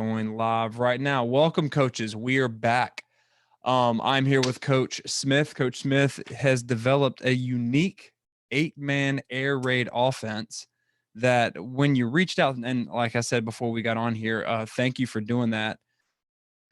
Going live right now. Welcome, coaches. We are back. I'm here with Coach Smith. Coach Smith has developed a unique 8-man air raid offense that when you reached out, and like I said before we got on here, thank you for doing that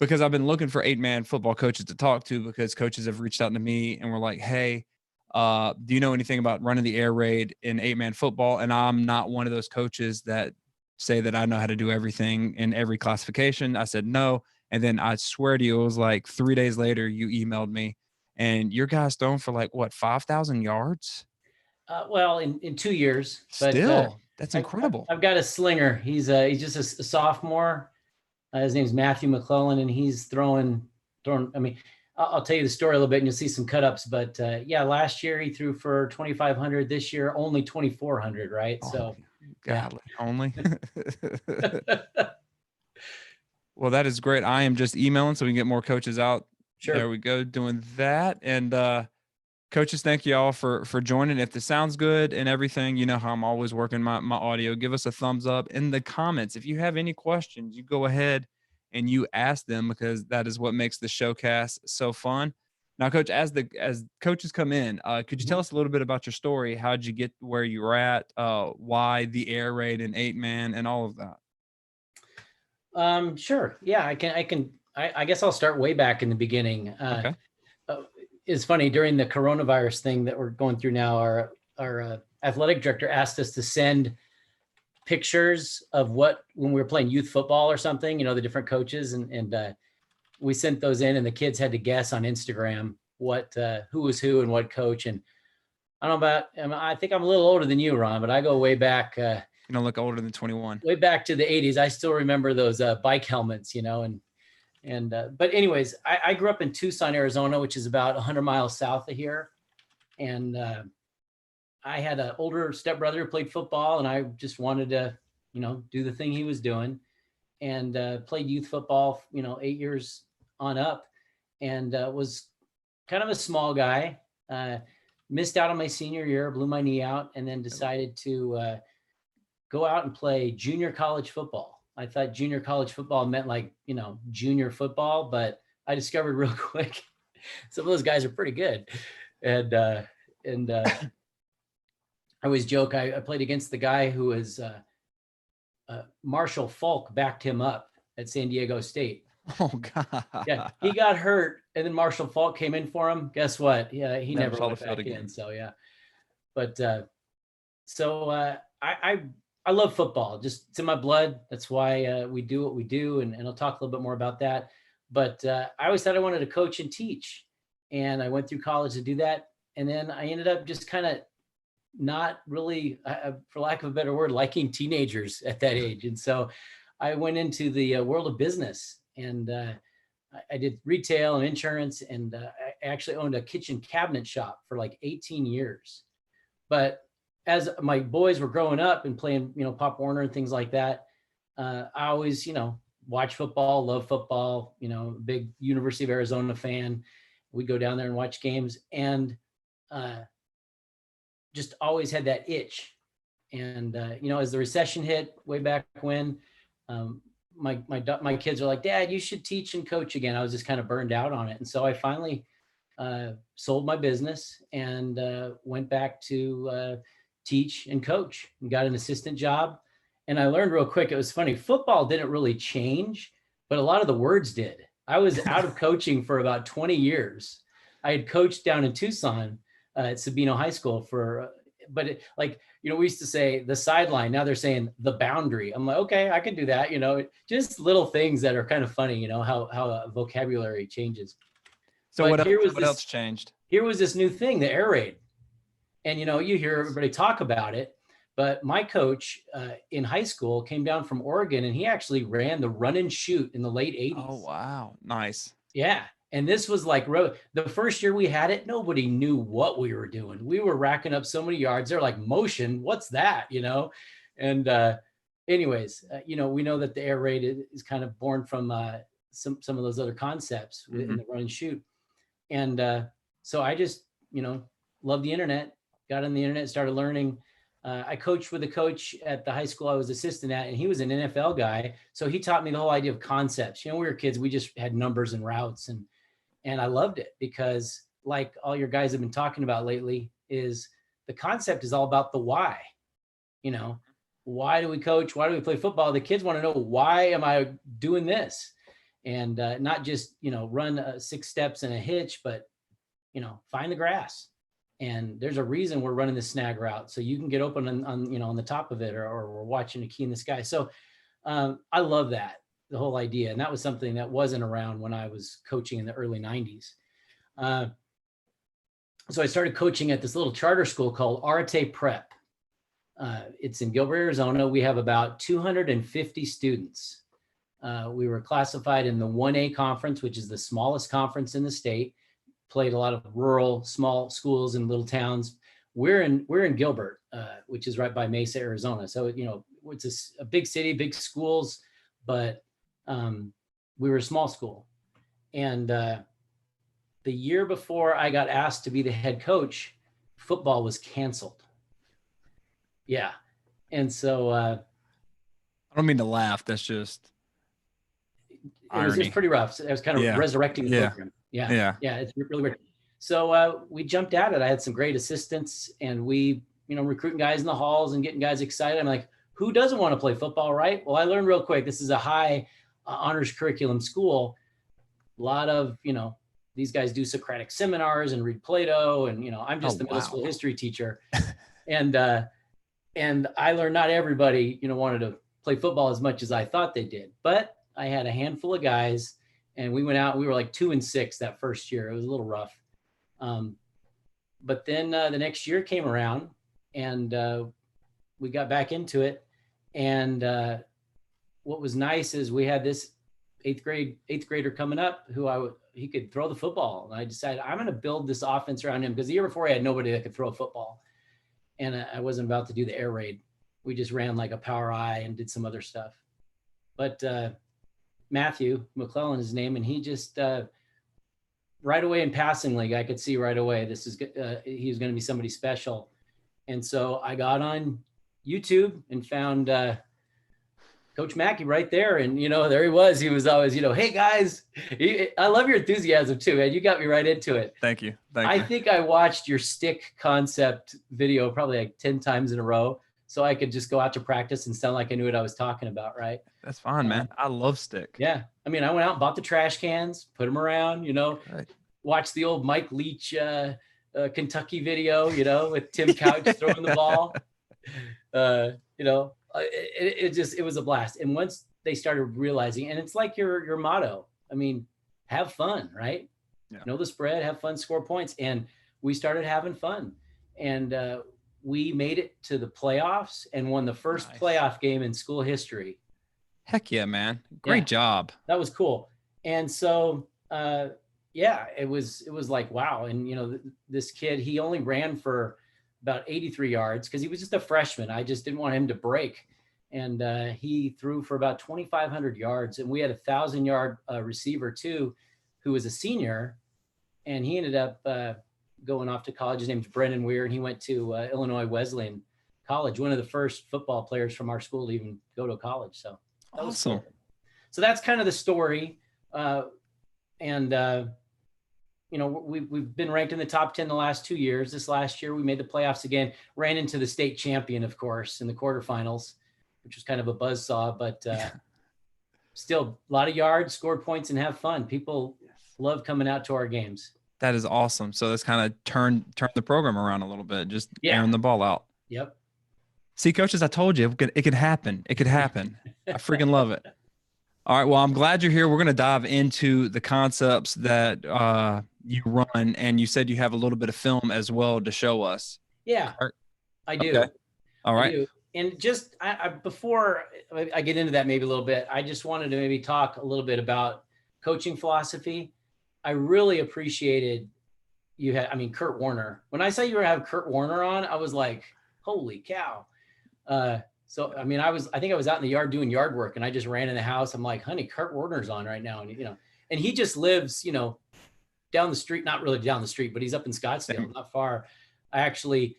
because I've been looking for 8-man football coaches to talk to because coaches have reached out to me and were like, hey, do you know anything about running the air raid in 8-man football? And I'm not one of those coaches that say that I know how to do everything in every classification. I said no. And then I swear to you, it was like 3 days later, you emailed me and your guy's thrown for like what, 5,000 yards? Well, in 2 years, but Still, that's I, I've, incredible. I've got a slinger. He's just a sophomore. His name's Matthew McClellan, and he's throwing. I mean, I'll tell you the story a little bit, and you'll see some cut ups. But yeah, last year he threw for 2,500. This year only 2,400. Right? Oh, So yeah. golly, only. Well, that is great. I am just emailing so we can get more coaches out. There Sure. we go, doing that. And coaches, thank you all for joining. If this sounds good and everything, you know how I'm always working my audio. Give us a thumbs up in the comments. If you have any questions, you go ahead and you ask them because that is what makes the showcast so fun. Now, Coach, as coaches come in, could you tell Mhm. us a little bit about your story? How'd you get where you were at? Why the air raid and 8-man and all of that? Sure. Yeah, I guess I'll start way back in the beginning. Okay. Uh, it's funny during the coronavirus thing that we're going through now. Our athletic director asked us to send pictures of what when we were playing youth football or something. The different coaches, and we sent those in, and the kids had to guess on Instagram what who was who and what coach. And I don't know I think I'm a little older than you, Ron, but I go way back. You don't look older than 21. Way back to the 80s. I still remember those bike helmets, and but anyways, I grew up in Tucson, Arizona, which is about 100 miles south of here. And I had an older stepbrother who played football, and I just wanted to, do the thing he was doing, and played youth football, 8 years on up, and was kind of a small guy. Missed out on my senior year, blew my knee out, and then decided to go out and play junior college football. I thought junior college football meant like, junior football, but I discovered real quick some of those guys are pretty good. And I always joke, I played against the guy who was Marshall Falk backed him up at San Diego State. Oh Yeah, God. he got hurt, and then Marshall Falk came in for him. Guess what? Yeah, he Never never saw the went field back again. in. So yeah, but I love football. Just it's in my blood. That's why we do what we do, and I'll talk a little bit more about that. But I always thought I wanted to coach and teach, and I went through college to do that, and then I ended up just kind of not really, for lack of a better word, liking teenagers at that age, and so I went into the world of business, and I did retail and insurance, and I actually owned a kitchen cabinet shop for like 18 years. But as my boys were growing up and playing, Pop Warner and things like that, I always, watch football, love football, big University of Arizona fan. We'd go down there and watch games, and just always had that itch. And, as the recession hit way back when, my kids are like, Dad, you should teach and coach again. I was just kind of burned out on it. And so I finally sold my business and went back to teach and coach, and got an assistant job. And I learned real quick, it was funny, football didn't really change, but a lot of the words did. I was out of coaching for about 20 years. I had coached down in Tucson at Sabino High School but we used to say the sideline. Now they're saying the boundary. I'm like, okay, I can do that. Just little things that are kind of funny, how vocabulary changes. So But what else changed? here was this new thing, the air raid. And, you hear everybody talk about it, but my coach in high school came down from Oregon, and he actually ran the run and shoot in the late 80s. Oh wow. Nice. Yeah. And this was like the first year we had it, nobody knew what we were doing. We were racking up so many yards. They're like, motion, what's that? And anyways, we know that the air raid is kind of born from some of those other concepts in the run and shoot. And so I just, love the internet, got on the internet, started learning. I coached with a coach at the high school I was assistant at, and he was an NFL guy. So he taught me the whole idea of concepts. We were kids, we just had numbers and routes, and I loved it because, like all your guys have been talking about lately, is the concept is all about the why. Why do we coach? Why do we play football? The kids want to know, why am I doing this? And not just, run 6 steps and a hitch, but, find the grass. And there's a reason we're running the snag route. So you can get open on the top of it, or we're watching a key in the sky. So I love that, the whole idea. And that was something that wasn't around when I was coaching in the early 90s. So I started coaching at this little charter school called Arate Prep. It's in Gilbert, Arizona. We have about 250 students. We were classified in the 1A conference, which is the smallest conference in the state. Played a lot of rural, small schools in little towns. We're in Gilbert, which is right by Mesa, Arizona. So, it's a big city, big schools, but we were a small school. And the year before I got asked to be the head coach, football was canceled. Yeah. And so I don't mean to laugh. That's just it was pretty rough. So it was kind of resurrecting the program. Yeah. It's really weird. So we jumped at it. I had some great assistants, and we, recruiting guys in the halls and getting guys excited. I'm like, who doesn't want to play football, right? Well, I learned real quick, this is a high honors curriculum school. A lot of, these guys do Socratic seminars and read Plato, and, I'm just the middle school history teacher. And I learned not everybody, wanted to play football as much as I thought they did, but I had a handful of guys, and we went out, we were like 2-6 that first year. It was a little rough. But then the next year came around, and we got back into it. And what was nice is we had this eighth grader coming up he could throw the football. And I decided I'm going to build this offense around him, because the year before I had nobody that could throw a football. And I wasn't about to do the air raid. We just ran like a power eye and did some other stuff. But Matthew McClellan is his name, and he just right away in passing league, I could see right away he was going to be somebody special. And so I got on YouTube and found Coach McKie right there. And, there he was. He was always, hey, guys, I love your enthusiasm too, man. You got me right into it. Thank you. I think I watched your stick concept video probably like 10 times in a row, so I could just go out to practice and sound like I knew what I was talking about, right? That's fine, man. I love stick. Yeah. I mean, I went out and bought the trash cans, put them around, right. Watched the old Mike Leach Kentucky video, with Tim Couch throwing the ball. It was a blast. And once they started realizing, and it's like your motto, I mean, have fun, right? Yeah. Know the spread, have fun, score points. And we started having fun. And we made it to the playoffs and won the first playoff game in school history. Heck yeah, man. Great job. That was cool. And so, it was like, wow. And, this kid, he only ran for about 83 yards because he was just a freshman. I just didn't want him to break. And he threw for about 2,500 yards. And we had a 1,000-yard receiver too, who was a senior. And he ended up going off to college. His name's Brendan Weir, and he went to Illinois Wesleyan College, one of the first football players from our school to even go to college. So that was awesome. Cool. So that's kind of the story. We've been ranked in the top 10 the last 2 years. This last year, we made the playoffs again, ran into the state champion, of course, in the quarterfinals, which was kind of a buzzsaw, but still a lot of yards, scored points, and have fun. People love coming out to our games. That is awesome. So that's kind of turned the program around a little bit, just airing the ball out. Yep. See, coaches, I told you it could happen. It could happen. I freaking love it. All right. Well, I'm glad you're here. We're going to dive into the concepts that you run, and you said you have a little bit of film as well to show us. Yeah, I do. Okay. All right. And just before I get into that maybe a little bit, I just wanted to maybe talk a little bit about coaching philosophy. I really appreciated Kurt Warner. When I saw you were having Kurt Warner on, I was like, holy cow. I think I was out in the yard doing yard work, and I just ran in the house. I'm like, honey, Kurt Warner's on right now. And he just lives, down the street, not really down the street, but he's up in Scottsdale, not far. I actually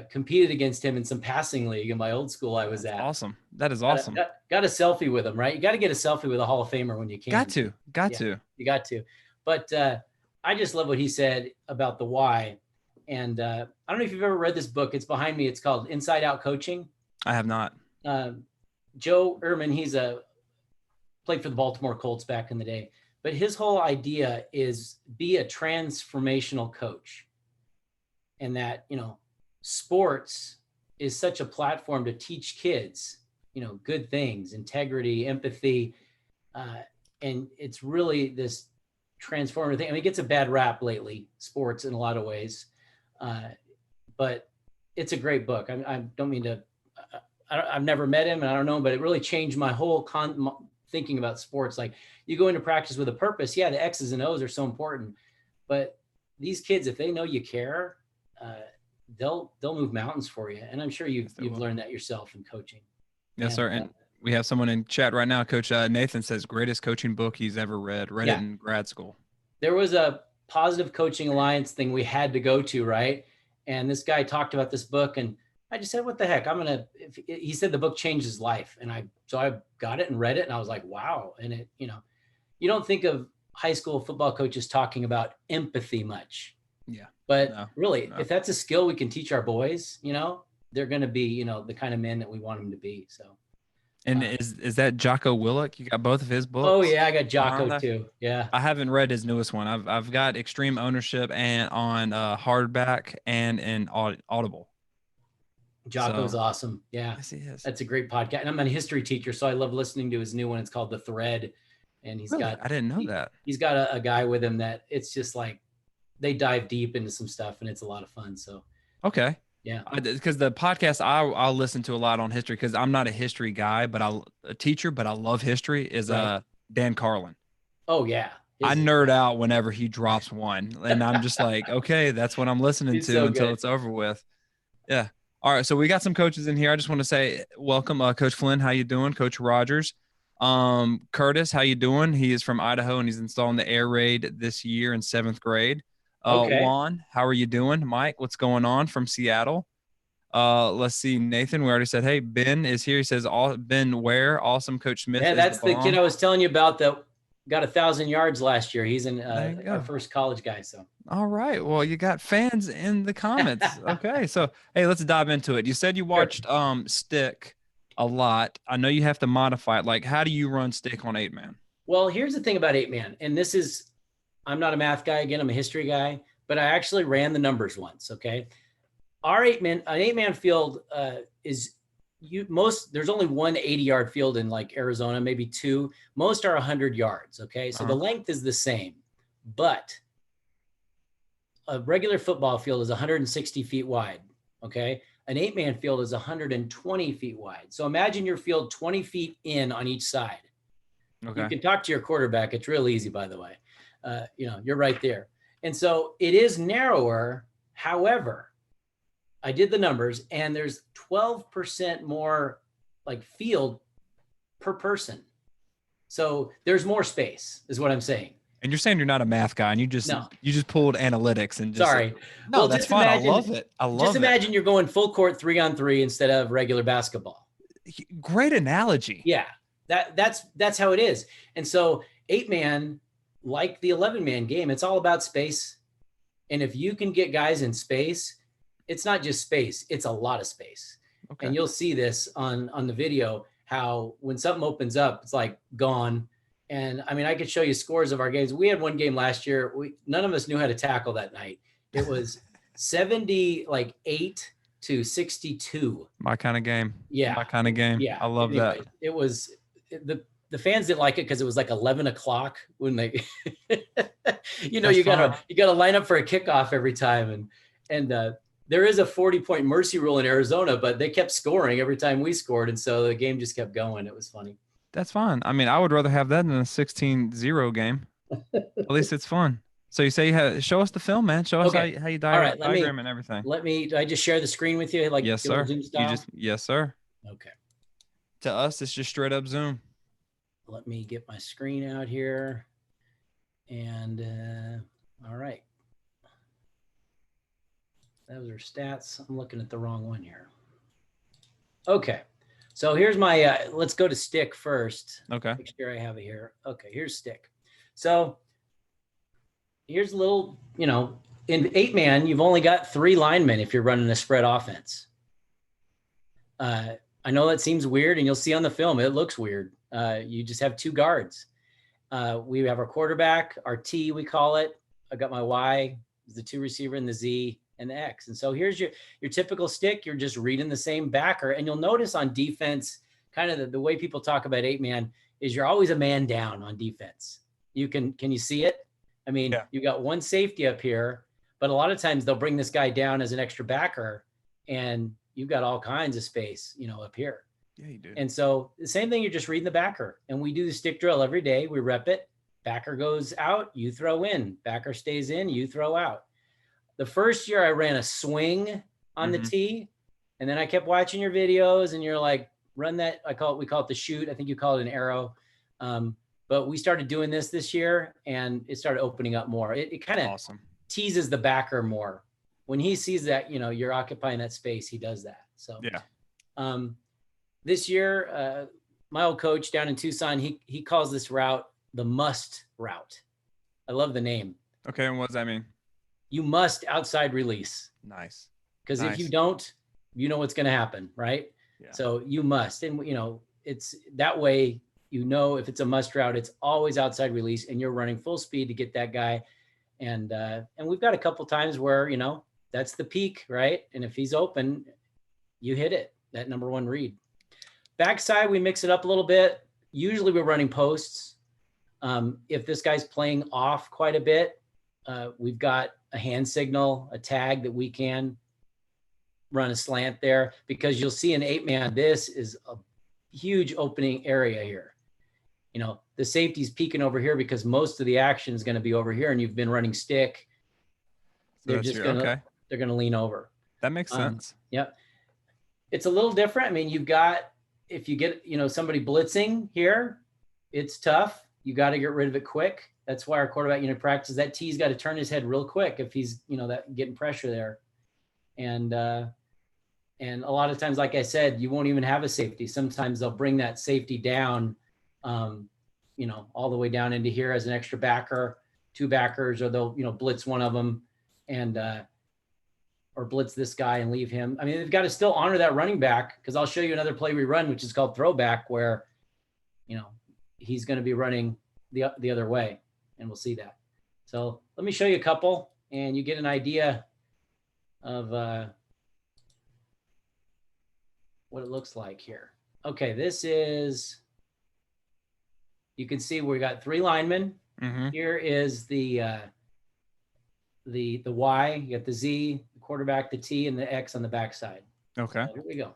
competed against him in some passing league in my old school I was That's at. awesome. That is awesome. Got a selfie with him, right? You got to get a selfie with a Hall of Famer when you can. Got to. You got to. But I just love what he said about the why. And I don't know if you've ever read this book. It's behind me. It's called Inside Out Coaching. I have not. Joe Ehrman, played for the Baltimore Colts back in the day. But his whole idea is be a transformational coach. And that, sports is such a platform to teach kids, good things, integrity, empathy. And it's really this transformative thing. I mean, it gets a bad rap lately, sports, in a lot of ways. But it's a great book. I don't mean to, I've never met him and I don't know, but it really changed my whole thinking about sports. Like, you go into practice with a purpose. Yeah, the X's and O's are so important, but these kids, if they know you care, they'll move mountains for you. And I'm sure you've learned that yourself in coaching. Yes, sir. And we have someone in chat right now. Coach Nathan says greatest coaching book he's ever read. Read it in grad school. There was a Positive Coaching Alliance thing we had to go to, right? And this guy talked about this book, and I just said, what the heck? He said the book changed his life. And I got it and read it, and I was like, wow. And it, you don't think of high school football coaches talking about empathy much. Yeah. But really, if that's a skill we can teach our boys, they're going to be, the kind of men that we want them to be. So. And is that Jocko Willink? You got both of his books? Oh yeah, I got Jocko too. Yeah. I haven't read his newest one. I've got Extreme Ownership and on hardback and in Audible. Jocko's awesome. Yeah. Yes, he is. That's a great podcast. And I'm a history teacher, so I love listening to his new one. It's called The Thread. And I didn't know that. He's got a guy with him that it's just like they dive deep into some stuff, and it's a lot of fun. So okay. Yeah. Because the podcast I'll listen to a lot on history, because I'm not a history guy, but a teacher, but I love history, is Dan Carlin. Oh yeah. I nerd out whenever he drops one, and I'm just like, okay, that's what I'm listening to until it's over with. Yeah. All right. So we got some coaches in here. I just want to say welcome, Coach Flynn. How you doing? Coach Rogers. Curtis, how you doing? He is from Idaho, and he's installing the air raid this year in 7th grade. Juan, how are you doing? Mike, what's going on from Seattle? Let's see. Nathan, we already said, hey, Ben is here. He says, Ben Ware, awesome. Coach Smith. Yeah, that's the kid I was telling you about that got 1,000 yards last year. He's in our first college guy. So. All right. Well, you got fans in the comments. Okay. So, hey, let's dive into it. You said you watched Stick a lot. I know you have to modify it. Like, how do you run Stick on 8-man? Well, here's the thing about 8-man, and this is, I'm not a math guy. Again, I'm a history guy, but I actually ran the numbers once. Okay. Our an 8-man field there's only one 80-yard field in like Arizona, maybe two. Most are 100 yards. Okay. So the length is the same, but a regular football field is 160 feet wide. Okay. An 8-man field is 120 feet wide. So imagine your field 20 feet in on each side. Okay. You can talk to your quarterback. It's real easy, by the way. You're right there. And so it is narrower. However, I did the numbers, and there's 12% more like field per person. So there's more space is what I'm saying. And you're saying you're not a math guy, and you just pulled analytics and just sorry. No, that's fine. I love it. Just imagine you're going full court 3-on-3 instead of regular basketball. Great analogy. Yeah. That's how it is. And so 8-man, like the 11-man game, it's all about space. And if you can get guys in space, it's not just space, it's a lot of space. Okay. And you'll see this on the video, how when something opens up, it's like gone. And I mean, I could show you scores of our games. We had one game last year. None of us knew how to tackle that night. It was 78 to 62. My kind of game. Yeah. My kind of game. Yeah. I love that. It was the fans didn't like it because it was like 11 o'clock when they, you gotta line up for a kickoff every time. And there is a 40-point mercy rule in Arizona, but they kept scoring every time we scored. And so the game just kept going. It was funny. That's fine. I mean, I would rather have that than a 16-0 game. At least it's fun. So you say, show us the film, man. Show us how you diagram and everything. Do I just share the screen with you? Like, yes, sir. Zoom style? Yes, sir. Okay. To us, it's just straight up Zoom. Let me get my screen out here. And all right. those are stats. I'm looking at the wrong one here. Okay. So here's my, let's go to stick first. Okay. Make sure I have it here. Okay, here's stick. So here's a little, you know, in 8-man, you've only got 3 linemen if you're running a spread offense. I know that seems weird, and you'll see on the film, it looks weird. You just have 2 guards. We have our quarterback, our T, we call it. I got my Y, the 2 receiver, and the Z and the X. And so here's your typical stick. You're just reading the same backer. And you'll notice on defense, kind of the way people talk about 8-man is you're always a man down on defense. Can you see it? I mean, yeah. You got 1 safety up here, but a lot of times they'll bring this guy down as an extra backer, and you've got all kinds of space, you know, up here. Yeah, you do. And so the same thing, you're just reading the backer. And we do the stick drill every day. We rep it. Backer goes out, you throw in. Backer stays in, you throw out. The first year I ran a swing on the tee, and then I kept watching your videos, and you're like, run that. We call it the shoot. I think you call it an arrow. But we started doing this year, and it started opening up more. It kind of teases the backer more. When he sees that, you know, you're occupying that space, he does that. So yeah. This year, my old coach down in Tucson, he calls this route the must route. I love the name. Okay, and what does that mean? You must outside release. Nice. Because if you don't, you know what's going to happen, right? Yeah. So you must. And, you know, it's that way, you know, if it's a must route, it's always outside release, and you're running full speed to get that guy. And we've got a couple times where, you know, that's the peak, right? And if he's open, you hit it, that number 1 read. Backside, we mix it up a little bit. Usually we're running posts. If this guy's playing off quite a bit, we've got a hand signal, a tag that we can run a slant there, because you'll see in 8-man, this is a huge opening area here. You know, the safety's peeking over here because most of the action is going to be over here, and you've been running stick. So they're just going to, they're going to lean over. That makes sense. Yep. It's a little different. I mean, you've got, if you get, you know, somebody blitzing here, it's tough. You got to get rid of it quick. That's why our quarterback unit practices that T's got to turn his head real quick if he's, you know, that getting pressure there. And a lot of times, like I said, you won't even have a safety. Sometimes they'll bring that safety down, you know, all the way down into here as an extra backer, 2 backers, or they'll, you know, blitz one of them and, or blitz this guy and leave him. I mean, they've got to still honor that running back, because I'll show you another play we run, which is called throwback, where, you know, he's going to be running the other way, and we'll see that. So let me show you a couple, and you get an idea of what it looks like here. Okay, this is, you can see we got 3 linemen. Here is the Y, you got the Z, the quarterback, the T, and the X on the backside. Okay. So here we go.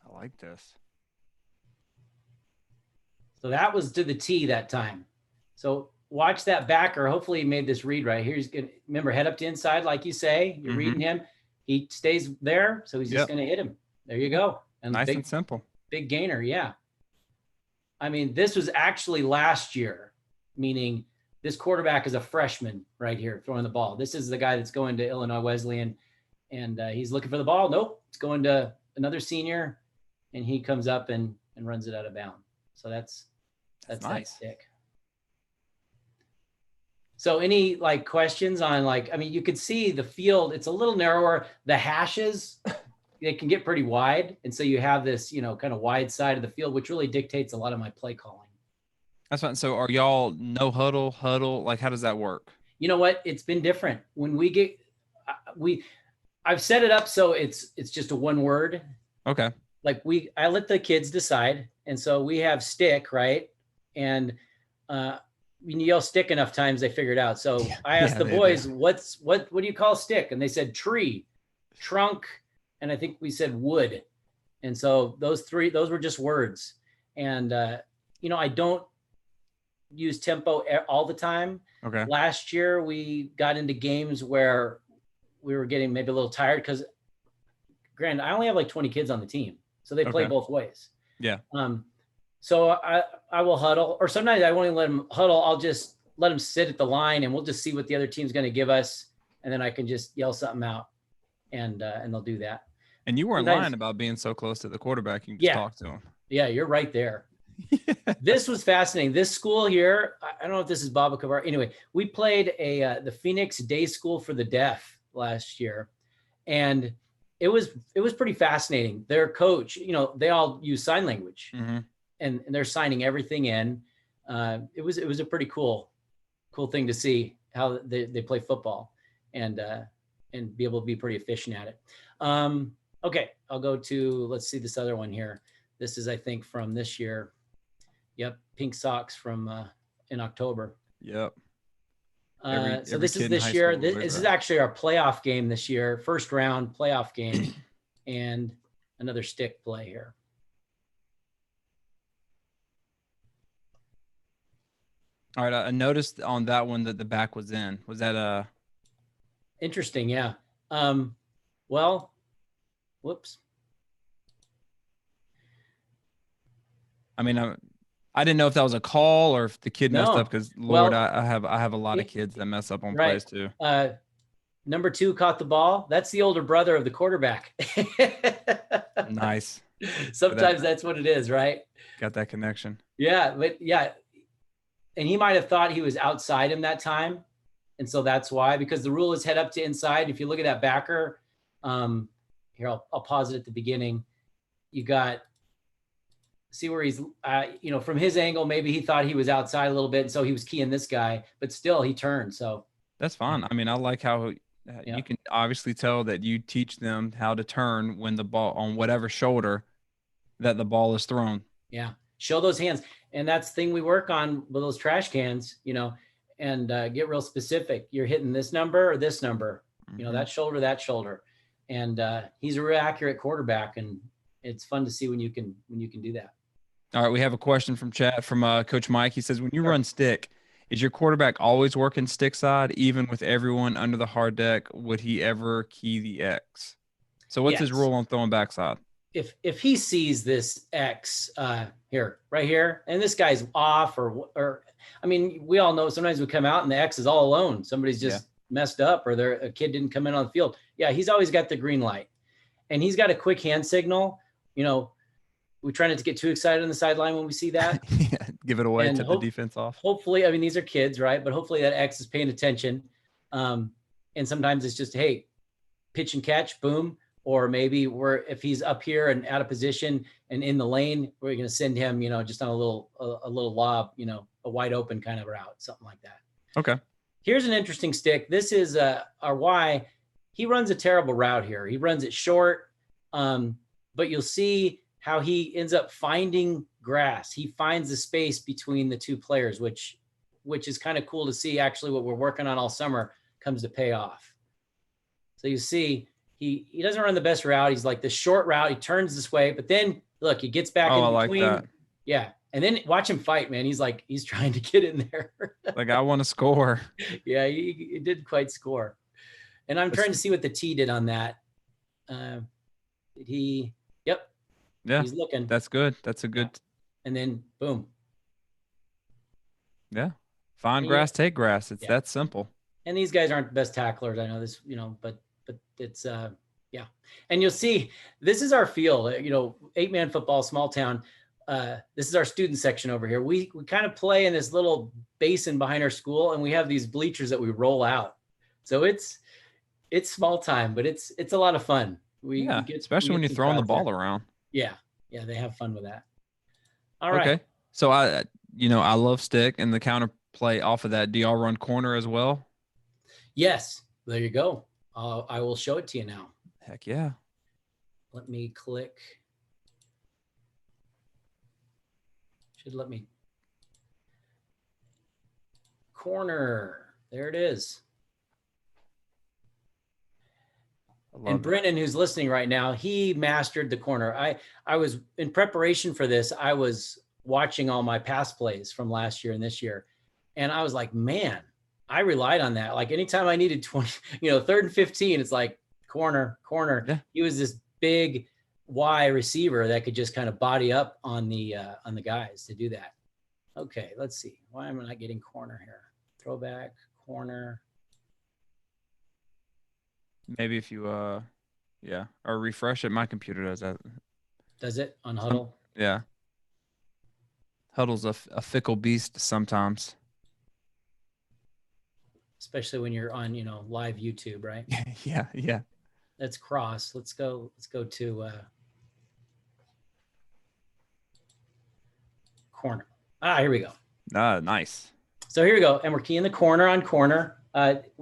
I like this. So that was to the T that time. So watch that backer. Hopefully he made this read right. Here he's going to, remember, head up to inside, like you say. You're reading him. He stays there, so he's just going to hit him. There you go. And nice and simple. Big gainer, yeah. I mean, this was actually last year, meaning this quarterback is a freshman right here throwing the ball. This is the guy that's going to Illinois Wesleyan, and he's looking for the ball. Nope, it's going to another senior, and he comes up and runs it out of bounds. So that's nice. That stick. So any like questions on like, I mean, you could see the field, it's a little narrower. The hashes, they can get pretty wide. And so you have this, you know, kind of wide side of the field, which really dictates a lot of my play calling. That's fine. So are y'all no huddle? Like, how does that work? You know what? It's been different. When we get, I've set it up so it's just a 1 word. Okay. Like I let the kids decide. And so we have stick, right? And when you yell stick enough times, they figure it out. So I asked the boys, what do you call stick? And they said tree, trunk, and I think we said wood. And so those were just words. And, you know, I don't use tempo all the time. Okay. Last year, we got into games where we were getting maybe a little tired because, granted, I only have like 20 kids on the team. So they play both ways. Yeah. So I will huddle, or sometimes I won't even let them huddle. I'll just let them sit at the line, and we'll just see what the other team's going to give us, and then I can just yell something out, and they'll do that. And you weren't Sometimes, lying about being so close to the quarterback. You can just Yeah. talk to him. Yeah, you're right there. This was fascinating. This school here, I don't know if this is Baba Kavar. Anyway, we played the Phoenix Day School for the Deaf last year, and it was pretty fascinating. Their coach, you know, they all use sign language, and they're signing everything in. It was a pretty cool thing to see how they play football, and be able to be pretty efficient at it. Okay, I'll go to, let's see this other one here. This is, I think, from this year. Yep, pink socks from in October. Yep. So this is this year. This is actually our playoff game this year, first round playoff game, and another stick play here. All right, I noticed on that one that the back was in. Was that interesting? Yeah. Well, whoops. I mean, I didn't know if that was a call or if the kid messed up, because Lord, I have a lot of kids that mess up on plays too. Number 2 caught the ball. That's the older brother of the quarterback. Nice. Sometimes that's what it is, right? Got that connection. Yeah, but yeah. And he might have thought he was outside him that time. And so that's why, because the rule is head up to inside. If you look at that backer, here, I'll pause it at the beginning. You got, see where he's, you know, from his angle, maybe he thought he was outside a little bit. And so he was keying this guy, but still he turned. So that's fine. I mean, I like how you can obviously tell that you teach them how to turn when the ball on whatever shoulder that the ball is thrown. Yeah. Show those hands. And that's the thing we work on with those trash cans, you know, and get real specific. You're hitting this number or this number, you know, that shoulder. And he's a real accurate quarterback, and it's fun to see when you can do that. All right, we have a question from chat from Coach Mike. He says, when you run stick, is your quarterback always working stick side, even with everyone under the hard deck? Would he ever key the X? So what's his rule on throwing backside? If he sees this X here, right here, and this guy's off, or I mean, we all know sometimes we come out and the X is all alone. Somebody's just messed up, or a kid didn't come in on the field. Yeah, he's always got the green light, and he's got a quick hand signal. You know, we try not to get too excited on the sideline when we see that. Give it away to the defense off. Hopefully, I mean, these are kids, right? But hopefully that X is paying attention. And sometimes it's just, hey, pitch and catch, boom. Or maybe if he's up here and out of position and in the lane, we're going to send him, you know, just on a little lob, you know, a wide open kind of route, something like that. Okay. Here's an interesting stick. This is our Y. He runs a terrible route here. He runs it short, but you'll see how he ends up finding grass. He finds the space between the two players, which is kind of cool to see. Actually, what we're working on all summer comes to pay off. So you see, he doesn't run the best route. He's like the short route. He turns this way, but then look, he gets back in between. I like that. Yeah. And then watch him fight, man. He's like, he's trying to get in there. Like, I want to score. Yeah, he didn't quite score. And I'm trying to see what the T did on that. Did he? Yep. Yeah. He's looking. That's good. That's a good. And then boom. Yeah. Find grass, take grass. It's that simple. And these guys aren't the best tacklers. I know this, you know, but it's yeah. And you'll see, this is our field, you know, 8-man football, small town. This is our student section over here. We kind of play in this little basin behind our school, and we have these bleachers that we roll out. So it's small time, but it's a lot of fun. Especially when you're throwing the ball around. Yeah. Yeah. They have fun with that. All right. Okay. So I love stick and the counter play off of that. Do y'all run corner as well? Yes. There you go. I will show it to you now. Heck yeah. Let me click. Should let me. Corner. There it is. And Brennan, who's listening right now, he mastered the corner. I was in preparation for this. I was watching all my pass plays from last year and this year. And I was like, man, I relied on that. Like anytime I needed 20, you know, 3rd and 15, it's like corner. Yeah. He was this big Y receiver that could just kind of body up on the guys to do that. Okay, let's see. Why am I not getting corner here? throwback, corner. Maybe if you yeah, or refresh it. My computer does that. Does it on Huddle? Yeah. Huddle's a fickle beast sometimes. Especially when you're on, live YouTube, right? Yeah, yeah. Let's cross. Let's go to corner. Here we go. Nice. So here we go. And we're keying the corner on corner.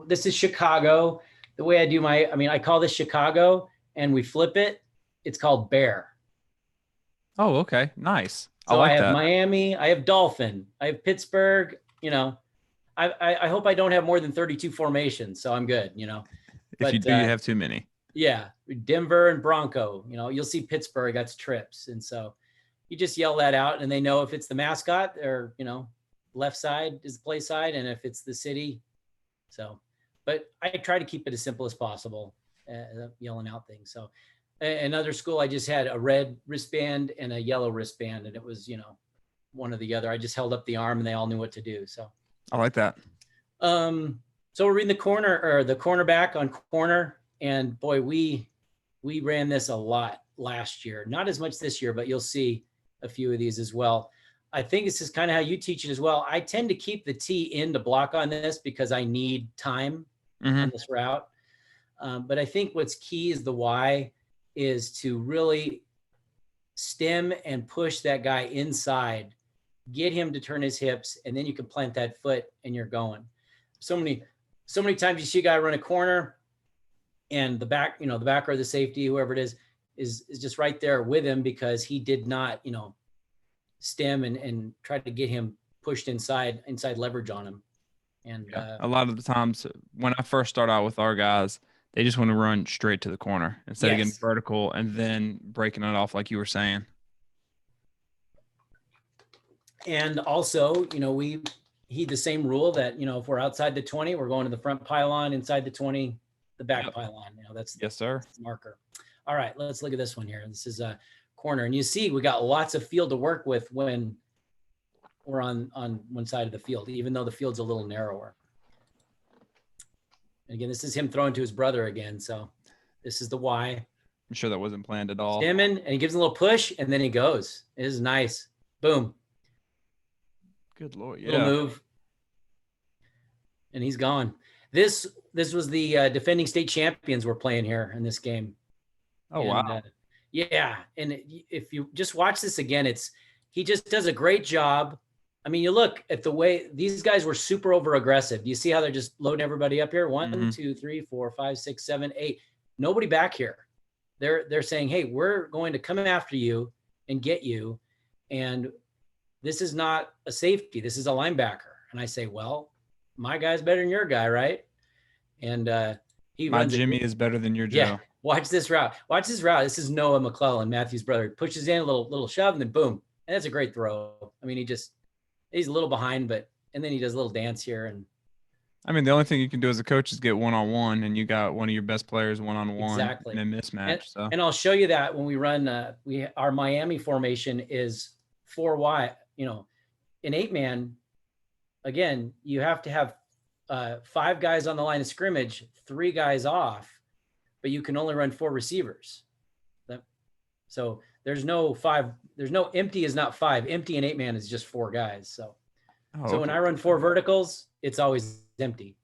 This is Chicago. The way I do I call this Chicago, and we flip it. It's called bear. Oh, okay. Nice. So I have that. Miami, I have Dolphin, I have Pittsburgh, I hope I don't have more than 32 formations, so I'm good, If you do, you have too many. Yeah, Denver and Bronco, you'll see Pittsburgh, that's trips. And so you just yell that out and they know if it's the mascot or, left side is the play side. And if it's the city. So, but I try to keep it as simple as possible, yelling out things. So another school, I just had a red wristband and a yellow wristband, and it was, one or the other. I just held up the arm and they all knew what to do. So I like that. So we're reading the cornerback on corner, and boy, we ran this a lot last year, not as much this year, but you'll see a few of these as well. I think this is kind of how you teach it as well. I tend to keep the T in to block on this because I need time on this route. But I think what's key is the Y is to really stem and push that guy inside, get him to turn his hips, and then you can plant that foot and you're going. So many times you see a guy run a corner and the back, the backer or the safety, whoever it is just right there with him because he did not, stem and try to get him pushed inside leverage on him. And a lot of the times when I first start out with our guys, they just want to run straight to the corner instead of getting vertical and then breaking it off like you were saying. And also, we heed the same rule that, if we're outside the 20, we're going to the front pylon, inside the 20, the back pylon. That's yes, sir. That's the marker. All right, let's look at this one here. This is a corner. And you see, we got lots of field to work with when we're on one side of the field, even though the field's a little narrower. And again, this is him throwing to his brother again. So this is the Y. I'm sure that wasn't planned at all. Stemming, and he gives a little push, and then he goes. It is nice. Boom. Good Lord. Yeah. Little move. And he's gone. This was the defending state champions we're playing here in this game. Oh, wow. Yeah. And if you just watch this again, he just does a great job. I mean, you look at the way these guys were super over aggressive. Do you see how they're just loading everybody up here? 1, 2, 3, 4, 5, 6, 7, 8. Nobody back here. They're saying, hey, we're going to come after you and get you. And this is not a safety. This is a linebacker. And I say, well, my guy's better than your guy, right? And my Jimmy is better than your Joe. Yeah. Watch this route. This is Noah McClellan, Matthew's brother. Pushes in a little shove, and then boom. And that's a great throw. I mean, he's a little behind, and then he does a little dance here. And I mean, the only thing you can do as a coach is get one-on-one, and you got one of your best players one-on-one in a mismatch. And I'll show you that when we run. Our Miami formation is 4 wide. In 8-man, again, you have to have 5 guys on the line of scrimmage, 3 guys off, but you can only run 4 receivers. So there's no 5. There's no empty is not 5. Empty in 8-man is just 4 guys. So when I run 4 verticals, it's always empty.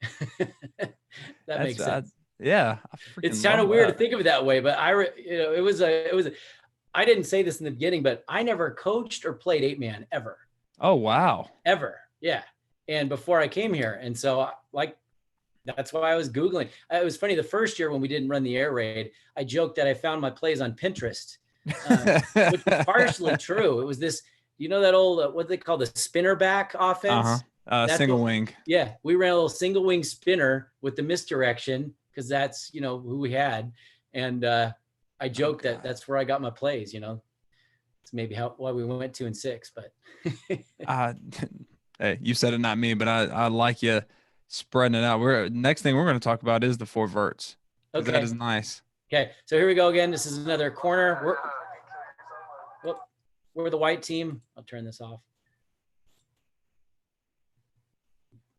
That makes sense. Yeah. It's kind of weird to think of it that way, but I didn't say this in the beginning, but I never coached or played 8-man ever. Oh, wow. Ever. Yeah. And before I came here. And so that's why I was Googling. It was funny. The first year when we didn't run the air raid, I joked that I found my plays on Pinterest, which was partially true. It was this, that old, what they call the spinner back offense. Single wing. Yeah. We ran a little single wing spinner with the misdirection because that's, who we had. And I joked that that's where I got my plays, It's maybe why we went 2-6, but. Hey, you said it, not me, but I like you spreading it out. Next thing we're going to talk about is the 4 verts. Okay. That is nice. Okay. So here we go again. This is another corner. We're the white team. I'll turn this off.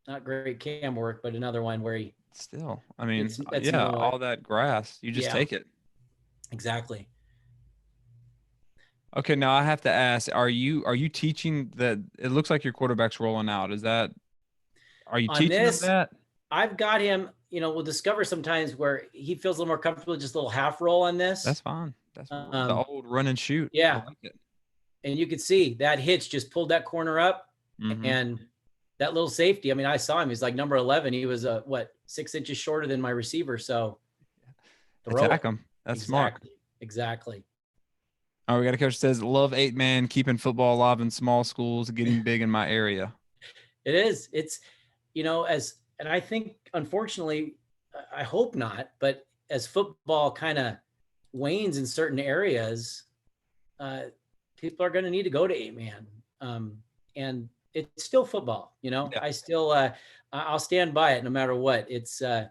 not great cam work, but another one where he Still, I mean, that's yeah, no, all that grass, you just yeah, take it. exactly. Okay, now I have to ask, are you teaching that it looks like your quarterback's rolling out? Are you On teaching them this, that? I've got him, we'll discover sometimes where he feels a little more comfortable with just a little half roll on this. That's fine. That's the Um, old run and shoot. I yeah. like it. And you could see that hitch just pulled that corner up, Mm-hmm. and that little safety. I mean, I saw him. He's like number 11. He was 6 inches shorter than my receiver. So throw Attack it. them. That's smart. Exactly. Exactly. All right, we got a coach that says, love 8-man, keeping football alive in small schools, getting big in my area. It is. It's, and I think, unfortunately, I hope not, but as football kind of wanes in certain areas, uh, people are going to need to go to 8-man. And it's still football, Yeah. I still, I'll stand by it no matter what. It's a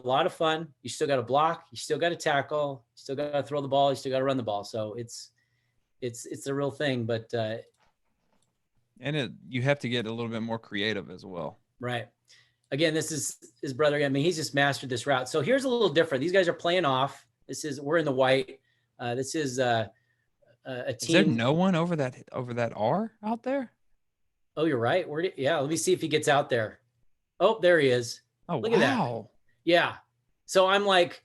lot of fun. You still got to block, you still got to tackle, you still got to throw the ball, you still got to run the ball. So it's a real thing, but And you have to get a little bit more creative as well. right. Again, this is his brother. I mean, he's just mastered this route. So here's a little different. These guys are playing off. We're in the white. This is a team. Is there no one over that R out there? Oh, you're right. Yeah, let me see if he gets out there. Oh, there he is. Oh, Look at that. Yeah. So I'm like,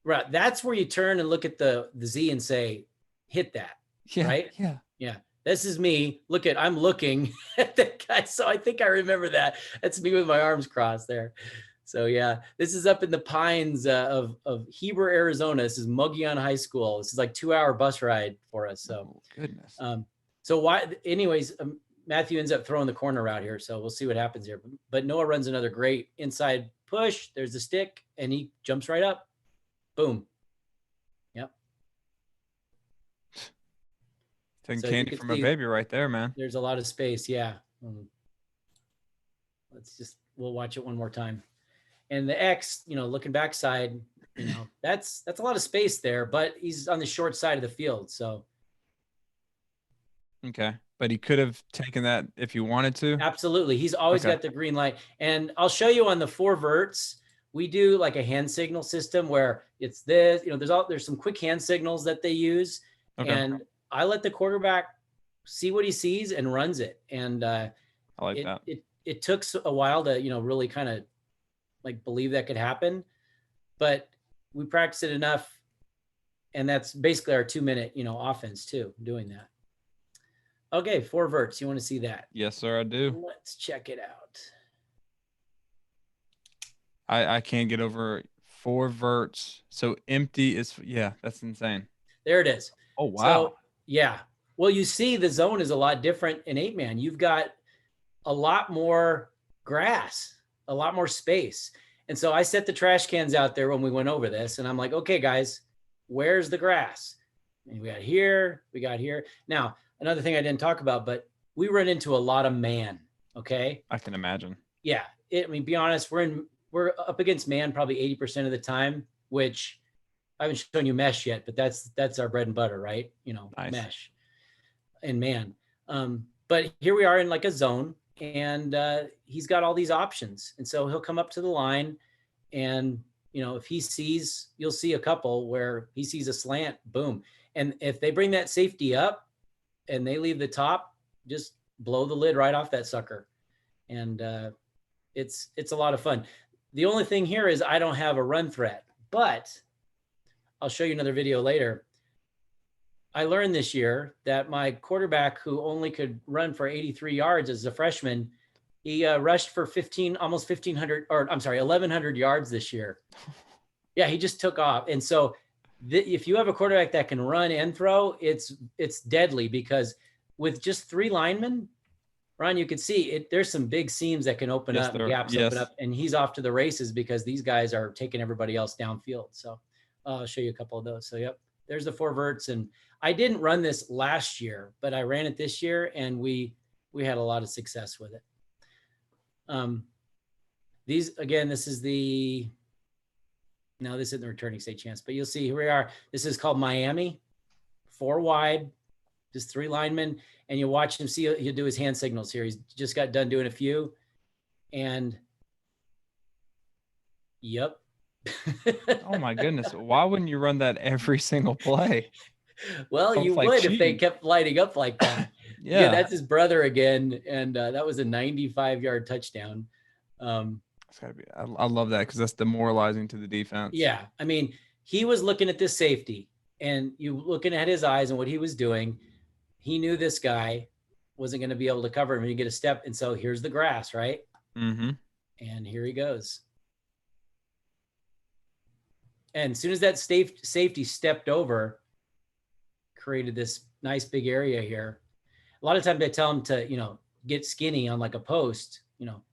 right, that's where you turn and look at the Z and say, hit that. Yeah. Right? Yeah. Yeah. This is me. I'm looking at that guy. So I think I remember that. That's me with my arms crossed there. So yeah, this is up in the pines of Heber, Arizona. This is Mogollon High School. This is like 2-hour bus ride for us. So goodness. Anyways, Matthew ends up throwing the corner route here. So we'll see what happens here. But Noah runs another great inside push. There's the stick and he jumps right up. Boom. Yep. Taking candy from a baby right there, man. There's a lot of space. Yeah. We'll watch it one more time. And the X, looking backside, that's a lot of space there, but he's on the short side of the field. So. Okay. But he could have taken that if he wanted to. Absolutely. He's always got the green light. And I'll show you on the 4 verts, we do like a hand signal system where it's this, there's some quick hand signals that they use. Okay. And I let the quarterback see what he sees and runs it. And I like that. It took a while to, really kind of like believe that could happen, but we practiced it enough. And that's basically our 2-minute, offense too, doing that. Okay, 4 verts. You want to see that? Yes, sir, I do. Let's check it out. I can't get over 4 verts. So empty is, that's insane. There it is. Oh, wow. So, yeah. Well, you see the zone is a lot different in 8-man. You've got a lot more grass, a lot more space. And so I set the trash cans out there when we went over this. And I'm like, okay, guys, where's the grass? And we got here. Now, another thing I didn't talk about, but we run into a lot of man. Okay. I can imagine. Yeah. Be honest, we're up against man probably 80% of the time, which I haven't shown you mesh yet, but that's our bread and butter, right? Nice. Mesh and man. But here we are in like a zone, and he's got all these options. And so he'll come up to the line, and if he sees, you'll see a couple where he sees a slant, boom. And if they bring that safety up and they leave the top, just blow the lid right off that sucker. And it's a lot of fun. The only thing here is I don't have a run threat, but I'll show you another video later. I learned this year that my quarterback, who only could run for 83 yards as a freshman, he rushed for 1,100 yards this year. Yeah, he just took off. And so if you have a quarterback that can run and throw, it's deadly, because with just 3 linemen, Ron, you can see it. There's some big seams that can open up, gaps open up, and he's off to the races because these guys are taking everybody else downfield. So I'll show you a couple of those. So yep, there's the 4 verts. And I didn't run this last year, but I ran it this year, and we had a lot of success with it. This isn't the returning state chance, but you'll see here we are. This is called Miami, 4 wide, just 3 linemen. And you watch him see, he'll do his hand signals here. He's just got done doing a few. And yep. Oh my goodness. Why wouldn't you run that every single play? Well, you Almost like would if they cheating. kept lighting up like that. Yeah, Yeah. that's his brother again. And that was a 95-yard touchdown. It's gotta be. I love that because that's demoralizing to the defense. Yeah. I mean, he was looking at this safety and you looking at his eyes and what he was doing. He knew this guy wasn't going to be able to cover him and you get a step. And so here's the grass, right? Mm-hmm. And here he goes. And as soon as that safety stepped over, created this nice big area here. A lot of times I tell him to, get skinny on like a post,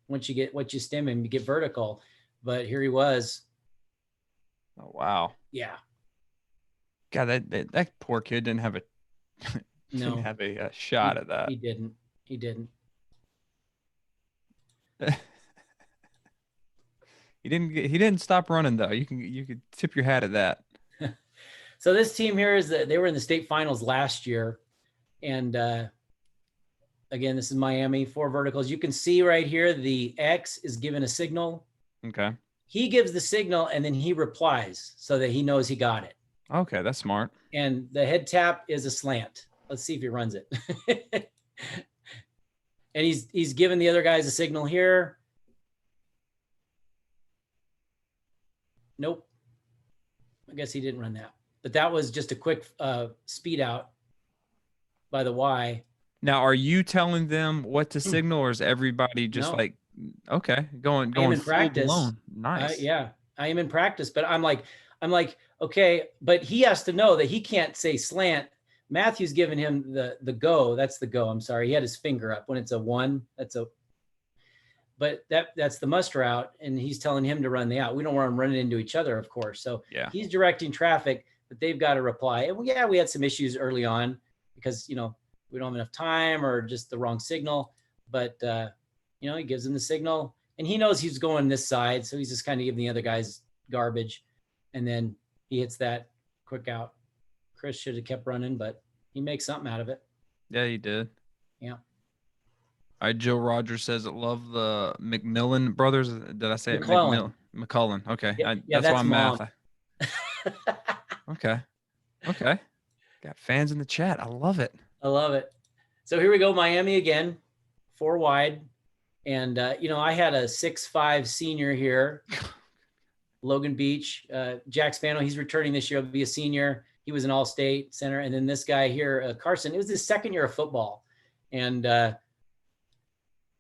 once you stem him, you get vertical. But here he was. Oh wow. Yeah. God, that poor kid didn't have a didn't No, have a shot at that. He didn't. He didn't. He didn't stop running though. You could tip your hat at that. So this team here they were in the state finals last year. And again, this is Miami, 4 verticals. You can see right here, the X is given a signal. Okay. He gives the signal and then he replies so that he knows he got it. Okay, that's smart. And the head tap is a slant. Let's see if he runs it. And he's given the other guys a signal here. Nope. I guess he didn't run that. But that was just a quick speed out by the Y. Now, are you telling them what to signal, or is everybody just No. like, okay, going in full practice. blown? Nice. Yeah, I am in practice, but I'm like, okay, but he has to know that he can't say slant. Matthew's given him the go. That's the go. I'm sorry. He had his finger up when it's a 1. But that's the must route, and he's telling him to run the out. We don't want them running into each other, of course. So yeah, he's directing traffic, but they've got to reply. And we had some issues early on because we don't have enough time or just the wrong signal. But he gives him the signal, and he knows he's going this side, so he's just kind of giving the other guys garbage, and then he hits that quick out. Chris should have kept running, but he makes something out of it. Yeah, he did. Yeah. All right, Joe Rogers says, love the McMillan brothers. Did I say McClellan. it? McCullen. Okay. Yeah, that's why I'm mom. math. Okay. Got fans in the chat. I love it. So here we go, Miami again, 4 wide. And, I had a 6'5" senior here, Logan Beach. Jack Spano, he's returning this year. He'll be a senior. He was an all-state center. And then this guy here, Carson, it was his second year of football. And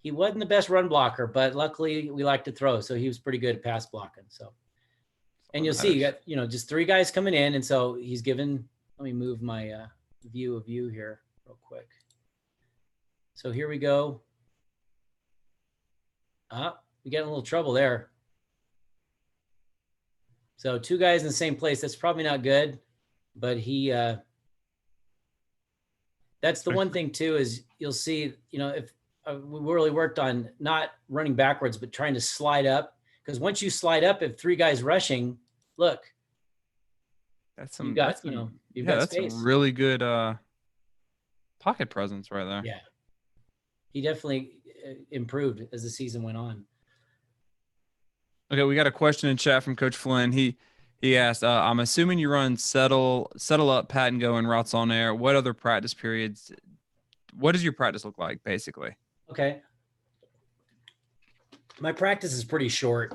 he wasn't the best run blocker, but luckily we like to throw. So he was pretty good at pass blocking. So, and you'll see, you got, just 3 guys coming in. And so he's given, let me move my view of you here real quick. So here we go. We get in a little trouble there. So 2 guys in the same place. That's probably not good, but that's the one thing too, is you'll see, if we really worked on not running backwards, but trying to slide up. Because once you slide up, if 3 guys rushing, look, that's some, you've got space. Some really good pocket presence right there. Yeah. He definitely improved as the season went on. Okay, we got a question in chat from Coach Flynn. He asked, I'm assuming you run settle up, pat and go, and routes on air. What other practice periods? What does your practice look like, basically? Okay. My practice is pretty short.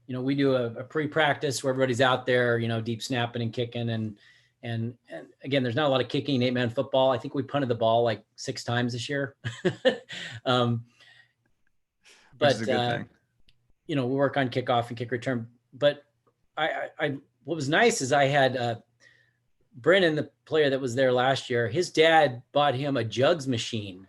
We do a pre-practice where everybody's out there, deep snapping and kicking. And again, there's not a lot of kicking in 8-man football. I think we punted the ball like 6 times this year. Which is a good thing. We work on kickoff and kick return. But what was nice is I had Brennan, the player that was there last year, his dad bought him a jugs machine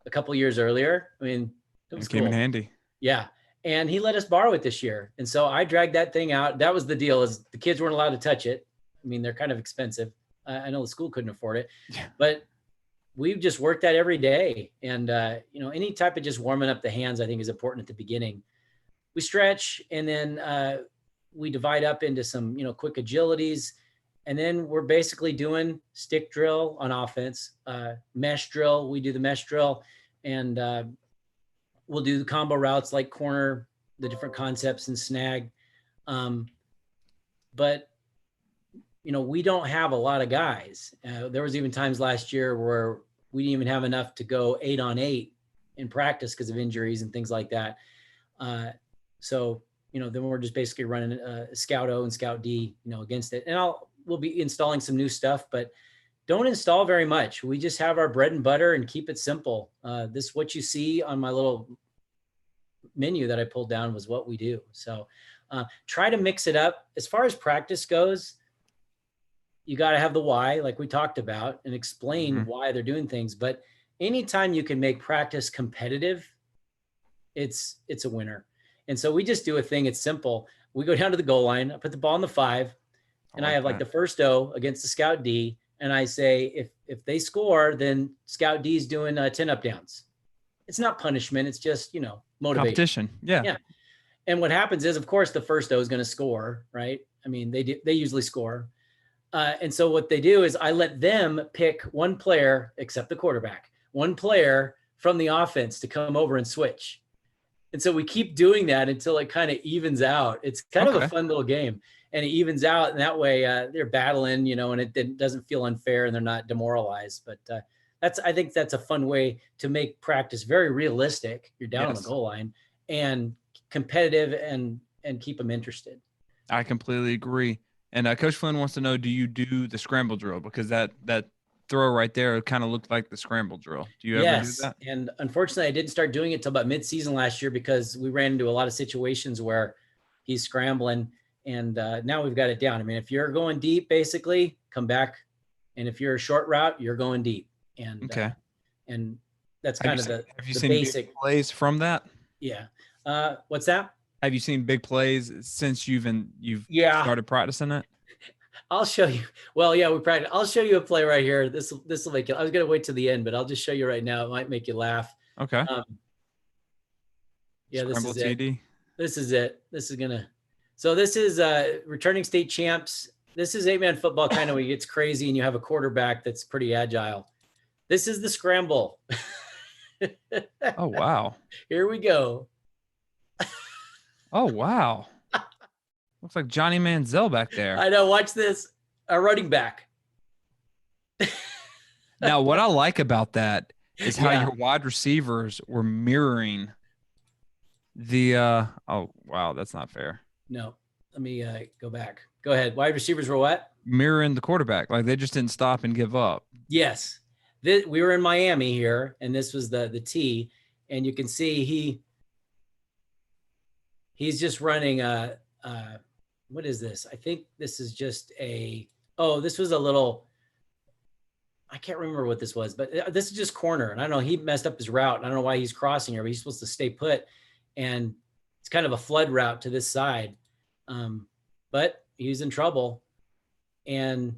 a couple of years earlier. I mean, it was came in handy. Yeah. And he let us borrow it this year. And so I dragged that thing out. That was the deal, is the kids weren't allowed to touch it. I mean, they're kind of expensive. I know the school couldn't afford it, but we've just worked that every day. And, any type of just warming up the hands, I think, is important at the beginning. We stretch, and then we divide up into some, quick agilities. And then we're basically doing stick drill on offense, mesh drill. We do the mesh drill. And we'll do the combo routes like corner, the different concepts and snag. But we don't have a lot of guys. There was even times last year where we didn't even have enough to go 8-on-8 in practice because of injuries and things like that. So, then we're just basically running Scout O and Scout D, against it. And we'll be installing some new stuff, but don't install very much. We just have our bread and butter and keep it simple. What you see on my little menu that I pulled down was what we do. So try to mix it up. As far as practice goes, you got to have the why, like we talked about, and explain why they're doing things. But anytime you can make practice competitive, it's a winner. And so we just do a thing. It's simple. We go down to the goal line. I put the ball in the 5, and I have like the first O against the Scout D. And I say, if they score, then Scout D is doing 10 up downs. It's not punishment. It's just, motivation. Competition. Yeah. Yeah. And what happens is, of course, the first O is going to score, right? I mean, they usually score. And so what they do is I let them pick one player, except the quarterback, one player from the offense to come over and switch. And so we keep doing that until it kind of evens out. It's kind of a fun little game, and it evens out. And that way they're battling, and it doesn't feel unfair and they're not demoralized. But I think that's a fun way to make practice very realistic. You're down on the goal line and competitive and keep them interested. I completely agree. And Coach Flynn wants to know, do you do the scramble drill? Because that throw right there kind of looked like the scramble drill. Do you ever do that? And unfortunately, I didn't start doing it till about mid-season last year because we ran into a lot of situations where he's scrambling, and now we've got it down. I mean, if you're going deep, basically, come back. And if you're a short route, you're going deep. And and that's kind of the basic big plays from that. Yeah. What's that? Have you seen big plays since you've started practicing it? I'll show you. Well, yeah, we practice. I'll show you a play right here. This will make you. I was gonna wait till the end, but I'll just show you right now. It might make you laugh. Okay. Yeah, Scramble this is TD. it. This is it. This is gonna. So this is returning state champs. This is 8-man football, kind of where it gets crazy and you have a quarterback that's pretty agile. This is the scramble. Oh wow. Here we go. Oh wow. Looks like Johnny Manziel back there. I know. Watch this. A running back. Now, what I like about that is how your wide receivers were mirroring the oh wow, that's not fair. No. Let me go back. Go ahead. Wide receivers were what? Mirroring the quarterback. Like they just didn't stop and give up. Yes. We were in Miami here, and this was the tee, and you can see he's just running what is this? I think this is just this was a little, I can't remember what this was, but this is just corner. And I don't know, he messed up his route. And I don't know why he's crossing here, but he's supposed to stay put. And it's kind of a flood route to this side. But he's in trouble. And,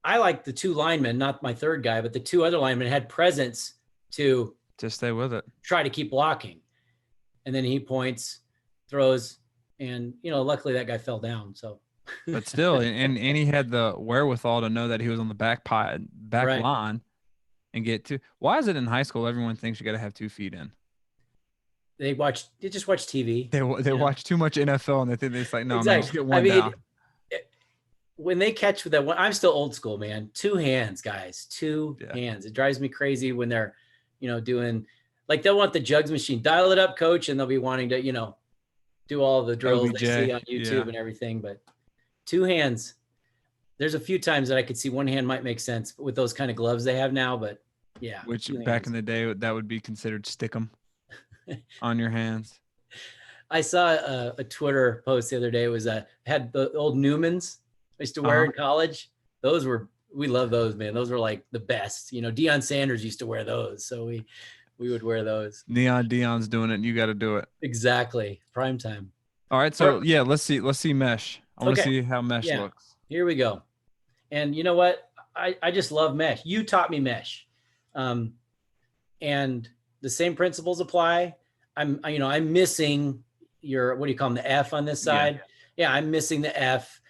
I like the 2 linemen, not my third guy, but the 2 other linemen had presence to stay with it, try to keep blocking. And then he points, throws, and, luckily that guy fell down. So, but still, and he had the wherewithal to know that he was on the back line and get to. Why is it in high school everyone thinks you got to have 2 feet in? They just watch TV. They watch too much NFL and they think it's like, no, exactly. man, just get one down. When they catch with that one, I'm still old school, man. 2 hands, guys, 2 hands. It drives me crazy when they're, doing like they'll want the jugs machine, dial it up, coach, and they'll be wanting to, do all the drills they see on YouTube and everything. But 2 hands, there's a few times that I could see 1 hand might make sense with those kind of gloves they have now. But yeah, which back in the day that would be considered stickum on your hands. I saw a Twitter post the other day. It was had the old Newmans I used to wear in college. We love those, man. Those were like the best. Deion Sanders used to wear those, so we would wear those. Deion's doing it, and you got to do it. Exactly, prime time. All right, so let's see mesh. I want to see how mesh looks. Here we go. And you know what? I just love mesh. You taught me mesh, and the same principles apply. I'm missing your, what do you call them, the F on this side? Yeah, I'm missing the F.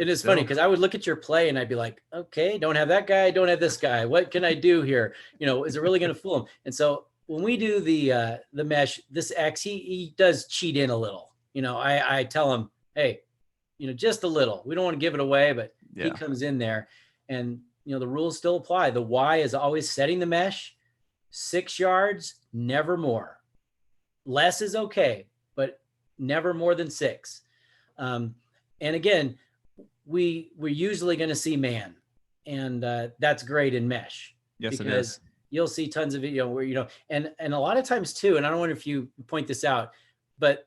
It is funny because I would look at your play and I'd be like, okay, don't have that guy, don't have this guy. What can I do here? Is it really going to fool him? And so when we do the mesh, this X, he does cheat in a little. I tell him, hey, just a little. We don't want to give it away, but he comes in there, and the rules still apply. The Y is always setting the mesh 6 yards, never more. Less is okay, but never more than 6. And again, we're usually going to see man, and that's great in mesh. Yes, because it is. You'll see tons of video where, and a lot of times too, and I don't wonder if you point this out, but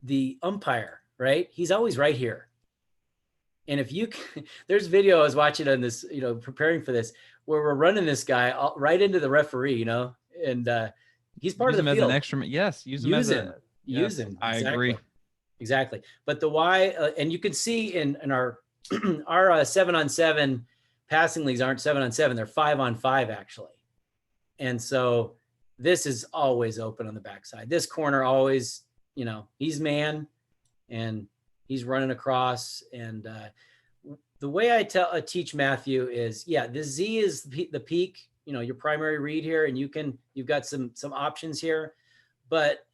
the umpire, right? He's always right here. And if you, there's video I was watching on this, preparing for this, where we're running this guy right into the referee, and he's part use of the him field. As an extra, yes, use him. Use him. I exactly. agree. Exactly. But the Y, and you can see in our our 7-on-7 passing leagues aren't 7-on-7; they're 5-on-5 actually. And so this is always open on the backside. This corner always, he's man, and he's running across. And the way I teach Matthew is, the Z is the peak, your primary read here, and you've got some options here. But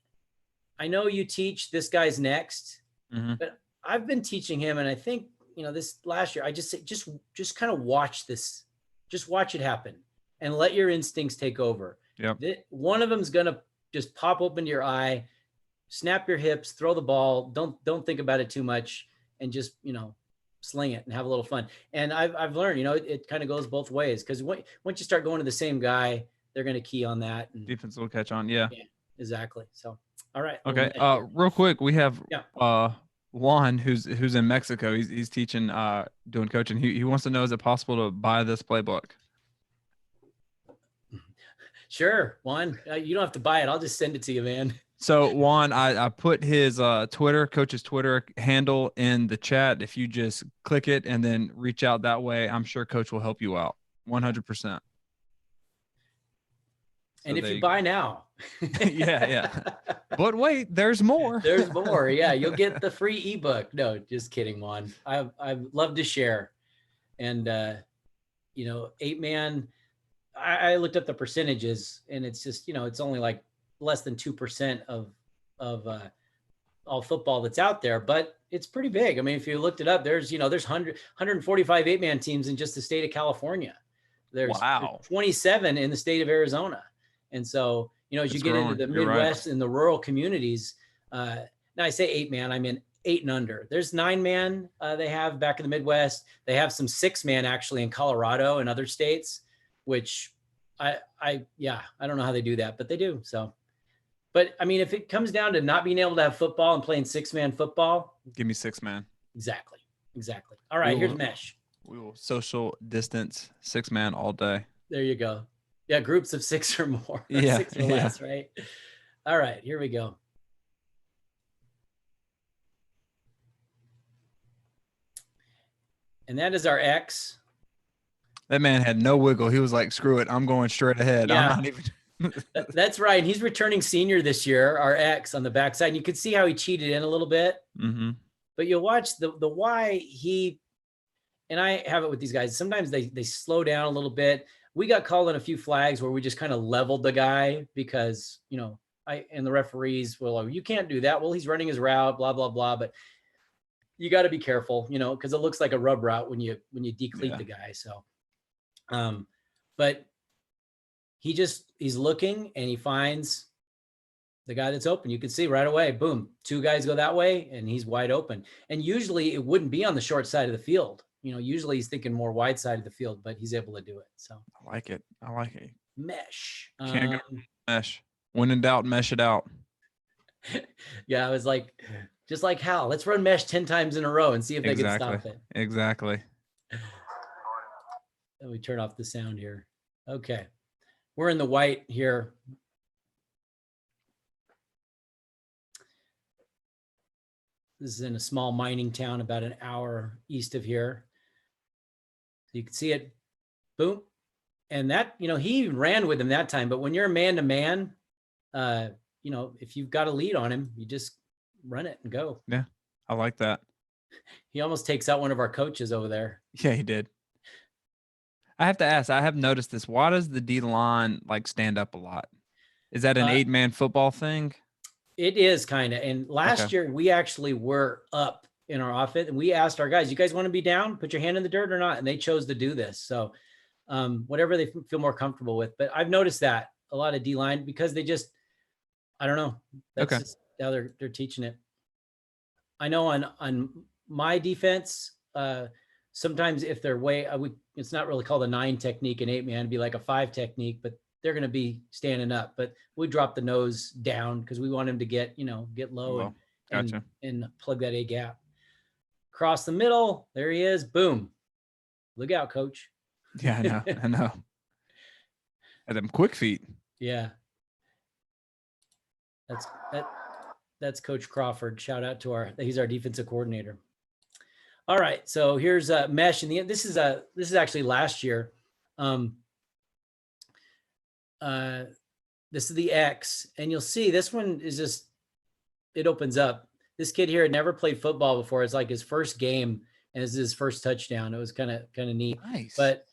I know you teach this guy's next, but I've been teaching him, and I think this last year I just say just kind of watch this, just watch it happen, and let your instincts take over. One of them's gonna just pop open to your eye, snap your hips, throw the ball. Don't think about it too much, and just sling it and have a little fun. And I've learned, it kind of goes both ways, because once you start going to the same guy, they're gonna key on that, and defense will catch on. Yeah, exactly. So all right. Okay. Real quick, we have Juan, who's in Mexico. He's teaching, doing coaching. He wants to know, is it possible to buy this playbook? Sure, Juan. You don't have to buy it. I'll just send it to you, man. So Juan, I put his coach's Twitter handle in the chat. If you just click it and then reach out that way, I'm sure Coach will help you out 100%. And if you buy now. yeah. But wait, there's more. There's more. Yeah, you'll get the free ebook. No, just kidding, Juan. I love to share. And 8-man, I looked up the percentages, and it's just, it's only like less than 2% of all football that's out there, but it's pretty big. I mean, if you looked it up, there's 145 8-man teams in just the state of California. There's 27 in the state of Arizona. And so, as you get into the Midwest and the rural communities, now I say 8-man, I mean 8 and under. There's 9-man they have back in the Midwest. They have some 6-man actually in Colorado and other states, which I don't know how they do that, but they do. So, but I mean, if it comes down to not being able to have football and playing 6-man football, give me 6-man. Exactly. All right, here's mesh. We will social distance 6-man all day. There you go. Yeah, groups of 6 or more. Yeah, 6 or less, right? All right, here we go. And that is our X. That man had no wiggle. He was like, screw it, I'm going straight ahead. Yeah. I'm not even. That's right. He's returning senior this year, our X on the backside. And you could see how he cheated in a little bit. But you'll watch the Y, and I have it with these guys. Sometimes they slow down a little bit. We got called on a few flags where we just kind of leveled the guy because, and the referees were like, you can't do that. Well, he's running his route, blah, blah, blah. But you got to be careful, because it looks like a rub route when you decleat the guy. So, but he's looking and he finds the guy that's open. You can see right away, boom, 2 guys go that way and he's wide open. And usually it wouldn't be on the short side of the field. Usually he's thinking more wide side of the field, but he's able to do it. So I like it. Mesh. Can't go mesh. When in doubt, mesh it out. Yeah, I was like, just like Hal, let's run mesh 10 times in a row and see if they can stop it. Exactly. Let me turn off the sound here. Okay. We're in the white here. This is in a small mining town about an hour east of here. So you can see it, boom. And that, he ran with him that time. But when you're a man-to-man, if you've got a lead on him, you just run it and go. Yeah, I like that. He almost takes out one of our coaches over there. Yeah, he did. I have to ask, I have noticed this. Why does the D line stand up a lot? Is that an 8-man football thing? It is kind of. And last year we actually were up in our offense, and we asked our guys, "You guys want to be down? Put your hand in the dirt or not?" And they chose to do this. So whatever they feel more comfortable with. But I've noticed that a lot of D-line, because they just, I don't know. That's just how they're teaching it. I know on my defense, sometimes if they're it's not really called a 9 technique, an 8-man, it'd be like a 5 technique, but they're going to be standing up. But we drop the nose down because we want them to get low and plug that A gap. Across the middle, there he is. Boom. Look out, coach. Yeah, I know. And them quick feet. Yeah. That's Coach Crawford. Shout out to he's our defensive coordinator. All right, so here's a mesh in the end. This is actually last year. This is the X, and you'll see this one is just, it opens up. This kid here had never played football before. It's like his first game, and it's his first touchdown. It was kind of neat. Nice. But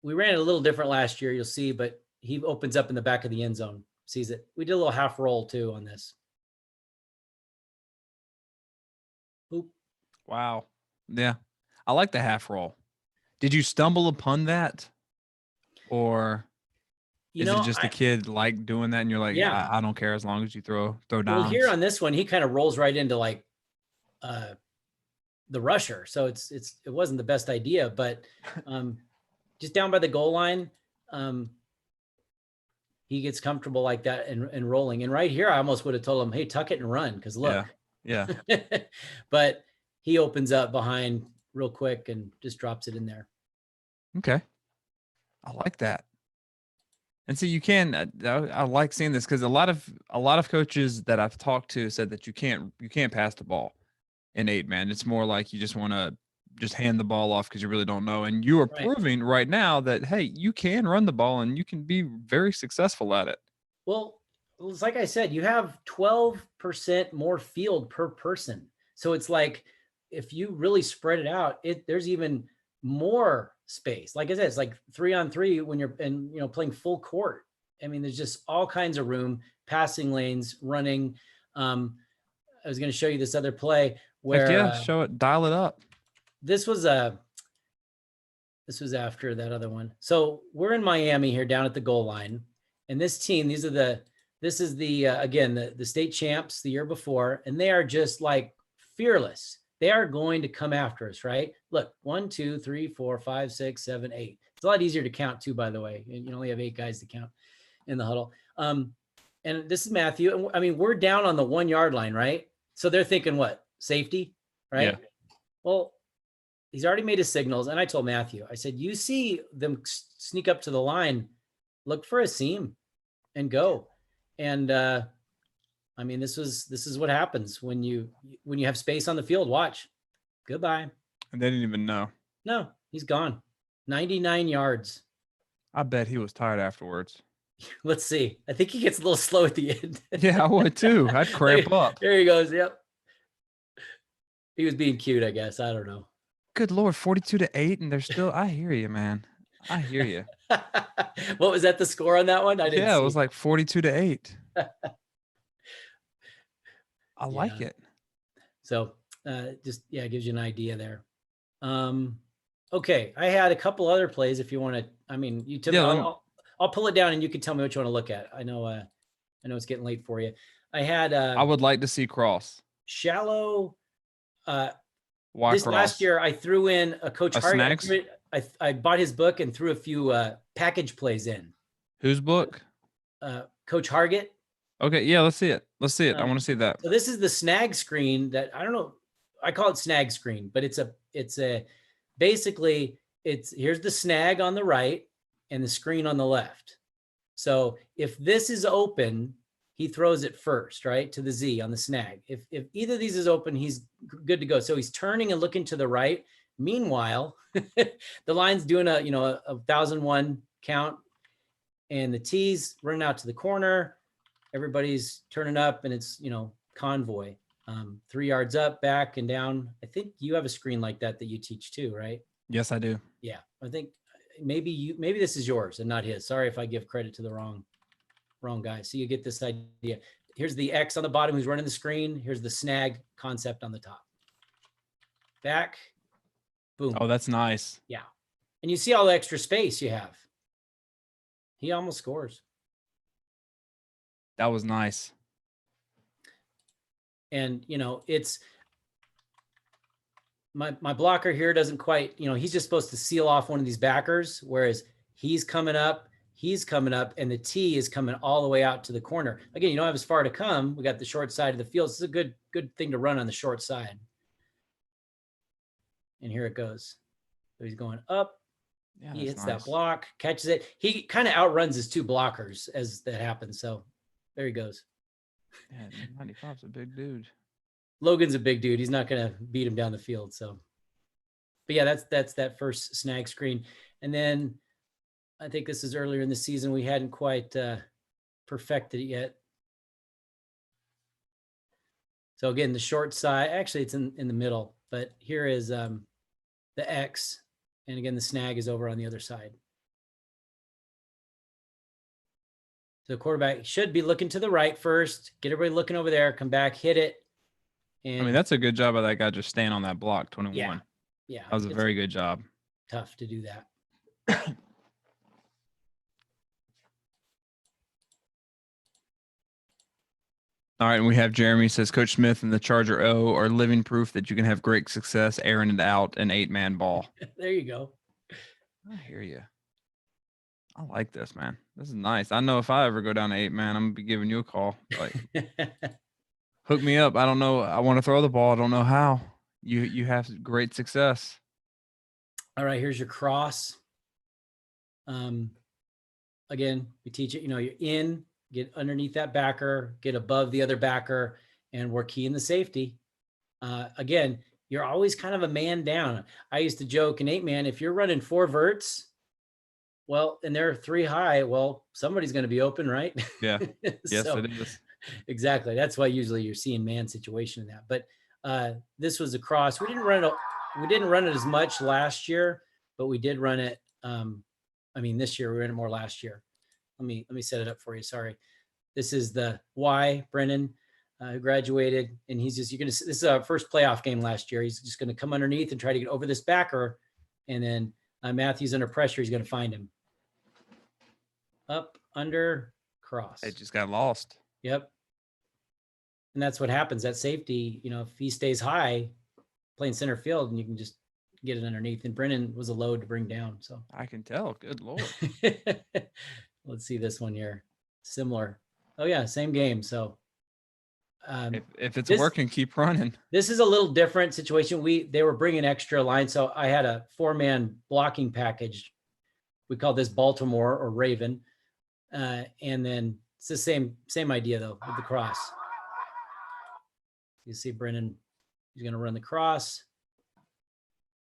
we ran it a little different last year, you'll see, but he opens up in the back of the end zone, sees it. We did a little half roll too on this. Oop. Wow. Yeah. I like the half roll. Did you stumble upon that? Or is it just a kid like doing that and you're like, yeah, I don't care as long as you throw downs? Well, here on this one, he kind of rolls right into like the rusher. So it wasn't the best idea, but just down by the goal line, he gets comfortable like that and rolling. And right here, I almost would have told him, hey, tuck it and run, because look. Yeah. But he opens up behind real quick and just drops it in there. Okay. I like that. And so you can, I like seeing this, because a lot of coaches that I've talked to said that you can't pass the ball in 8-man. It's more like you just want to just hand the ball off because you really don't know. And you are proving right now that, hey, you can run the ball and you can be very successful at it. Well, it's like I said, you have 12% more field per person. So it's like, if you really spread it out, there's even more space. Like I said, it's like 3-on-3 when you're playing full court. I mean, there's just all kinds of room, passing lanes, running. I was going to show you this other play where show it, dial it up. This was after that other one. So we're in Miami here down at the goal line, and this team, this is the state champs the year before, and they are just like fearless. They are going to come after us, right? Look, 1, 2, 3, 4, 5, 6, 7, 8. It's a lot easier to count too, by the way. You only have 8 guys to count in the huddle. And this is Matthew. I mean, we're down on the 1-yard line, right? So they're thinking what? Safety, right? Yeah. Well, he's already made his signals. And I told Matthew, I said, you see them sneak up to the line, look for a seam and go. And I mean, this is what happens when you have space on the field. Watch. Goodbye. And they didn't even know. No, he's gone. 99 yards. I bet he was tired afterwards. Let's see. I think he gets a little slow at the end. Yeah, I would too. I'd cramp up. There he goes. Yep. He was being cute, I guess. I don't know. Good Lord, 42-8, and they're still. I hear you, man. I hear you. What was that? The score on that one? I didn't. Yeah, see. It was like 42-8. I like it. So it gives you an idea there. Okay, I had a couple other plays. If you want to, I mean, you tell me. I'll pull it down and you can tell me what you want to look at. I know it's getting late for you. I had. I would like to see cross. Shallow. Why this cross? Last year, I threw in a Coach Hargett. I bought his book and threw a few package plays in. Whose book? Coach Hargett. Okay, yeah, let's see it. I want to see that. So this is the Snag Screen that I don't know. I call it Snag Screen, but basically here's the snag on the right and the screen on the left. So if this is open, he throws it first, right, to the Z on the snag. If either of these is open, he's good to go. So he's turning and looking to the right. Meanwhile, the line's doing a 1,001 count, and the T's running out to the corner. Everybody's turning up, and it's convoy. 3 yards up, back, and down. I think you have a screen like that you teach too, right? Yes, I do. Yeah, I think maybe this is yours and not his. Sorry if I give credit to the wrong. wrong guy. So you get this idea. Here's the X on the bottom who's running the screen. Here's the snag concept on the top. Back, boom. Oh, that's nice. Yeah. And you see all the extra space you have. He almost scores. That was nice. And, it's my blocker here doesn't quite, he's just supposed to seal off one of these backers, whereas he's coming up, and the tee is coming all the way out to the corner. Again, you don't have as far to come. We got the short side of the field. This is a good thing to run on the short side. And here it goes. So he's going up. Yeah, he hits that block, catches it. He kind of outruns his two blockers as that happens. So there he goes. Yeah, 95's a big dude. Logan's a big dude. He's not going to beat him down the field. So, but yeah, that's that first snag screen. And then I think this is earlier in the season. We hadn't quite perfected it yet. So again, the short side, actually it's in the middle, but here is the X. And again, the snag is over on the other side. So the quarterback should be looking to the right first, get everybody looking over there, come back, hit it. And I mean, that's a good job of that guy just staying on that block, 21. Yeah. That was a very good job. Tough to do that. All right, and we have Jeremy says, Coach Smith and the Charger O are living proof that you can have great success airing it out an 8-man ball. There you go. I hear you. I like this, man. This is nice. I know if I ever go down to 8-man, I'm gonna be giving you a call. Like, hook me up. I don't know. I want to throw the ball. I don't know how. You have great success. All right, here's your cross. Again, we teach it. You're in. Get underneath that backer, get above the other backer, and we're keying the safety. Again, you're always kind of a man down. I used to joke in 8-man, if you're running 4 verts, well, and they're 3 high, well, somebody's going to be open, right? Yeah. Yes, So, it is. Exactly. That's why usually you're seeing man situation in that. But this was a cross. We didn't run it as much last year, but we did run it. This year we ran it more last year. Let me set it up for you. Sorry. This is the Y, Brennan, who graduated, and this is our first playoff game last year. He's just going to come underneath and try to get over this backer. And then Matthew's under pressure. He's going to find him. Up, under, cross. It just got lost. Yep. And that's what happens. That safety, if he stays high, playing center field, and you can just get it underneath. And Brennan was a load to bring down. So I can tell. Good Lord. Let's see this one here. Similar. Oh yeah, same game. So if it's working, keep running. This is a little different situation. They were bringing extra line, so I had a 4-man blocking package. We call this Baltimore or Raven, and then it's the same idea though with the cross. You see Brennan, he's going to run the cross.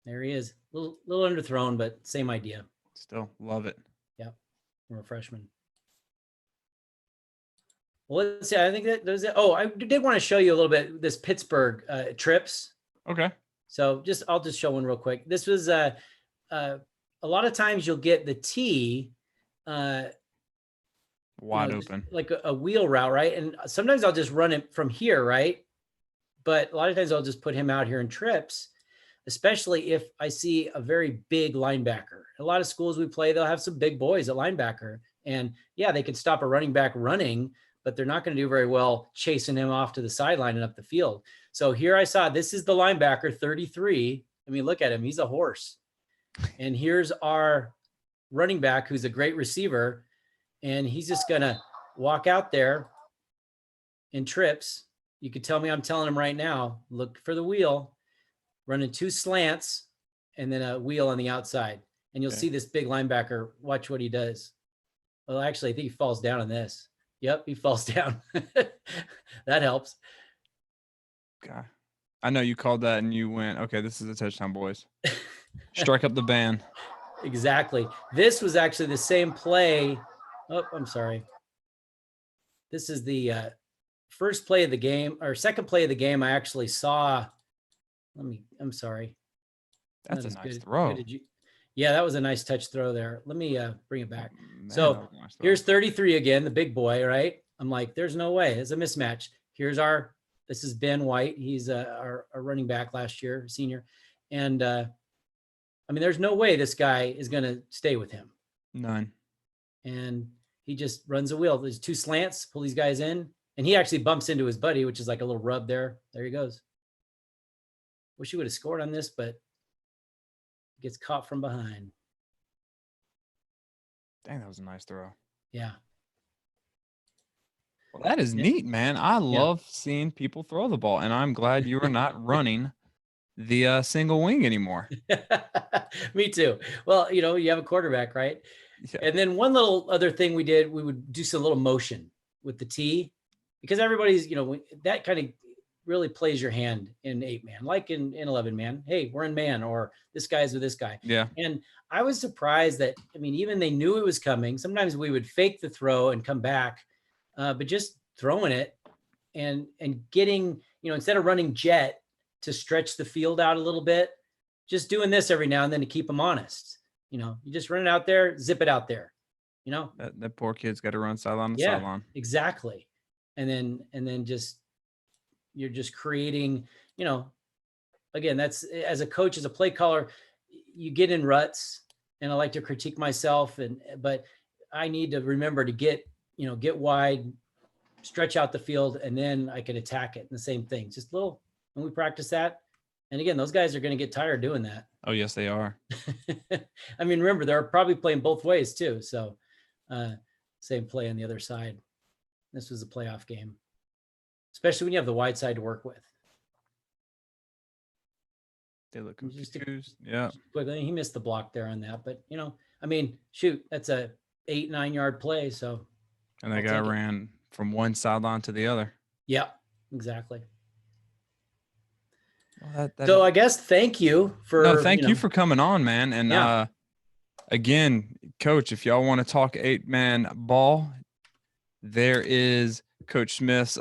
There he is. Little underthrown, but same idea. Still love it. Yep. From a freshman. Well, let's see. I think that there's I did want to show you a little bit this Pittsburgh trips. Okay. So I'll just show one real quick. This was a lot of times you'll get the tee wide open, like a wheel route, right? And sometimes I'll just run it from here, right? But a lot of times I'll just put him out here in trips, especially if I see a very big linebacker. A lot of schools we play, they'll have some big boys at linebacker. And yeah, they can stop a running back running, but they're not going to do very well chasing him off to the sideline and up the field. So here I saw, this is the linebacker, 33. I mean, look at him. He's a horse. And here's our running back, who's a great receiver. And he's just going to walk out there in trips. You could tell me I'm telling him right now, look for the wheel, running 2 slants, and then a wheel on the outside. And you'll see this big linebacker. Watch what he does. Well, actually, I think he falls down on this. Yep, he falls down. That helps. God. I know you called that and you went, okay, this is a touchdown, boys. Strike up the band. Exactly. This was actually the same play. Oh, I'm sorry. This is the first play of the game, or second play of the game. I actually saw. I'm sorry. That's a nice throw. Yeah, that was a nice touch throw there. Let me bring it back. Man, that So was a nice throw. here's 33 again, the big boy, right? I'm like, there's no way. It's a mismatch. This is Ben White. He's our running back last year, senior. And I mean, there's no way this guy is going to stay with him. None. And he just runs a wheel. There's 2 slants, pull these guys in. And he actually bumps into his buddy, which is like a little rub there. There he goes. Wish he would have scored on this, but gets caught from behind. Dang, that was a nice throw. Yeah. Well, that is neat, man. I love seeing people throw the ball, and I'm glad you are not running the single wing anymore. Me too. Well, you have a quarterback, right? Yeah. And then one little other thing we did, we would do some little motion with the tee, because everybody's, that kind of really plays your hand in 8-man, like in 11-man. Hey, we're in man, or this guy's with this guy. Yeah. And I was surprised that, even they knew it was coming. Sometimes we would fake the throw and come back, but just throwing it and getting, instead of running jet to stretch the field out a little bit, just doing this every now and then to keep them honest. You just run it out there, zip it out there, That poor kid's got to run sideline to sideline. Exactly. And then you're just creating, again, that's, as a coach, as a play caller, you get in ruts, and I like to critique myself, but I need to remember to get wide, stretch out the field, and then I can attack it. And the same thing, just little, when we practice that. And again, those guys are going to get tired doing that. Oh, yes, they are. Remember, they're probably playing both ways too. So same play on the other side. This was a playoff game, especially when you have the wide side to work with. They look confused. Yeah. He missed the block there on that, but shoot, that's a 8-9 yard play. So. And that guy ran from one sideline to the other. Yeah, exactly. Well, so I guess thank you for. No, thank you for coming on, man. And again, Coach, if y'all want to talk 8-man ball, there is Coach Smith's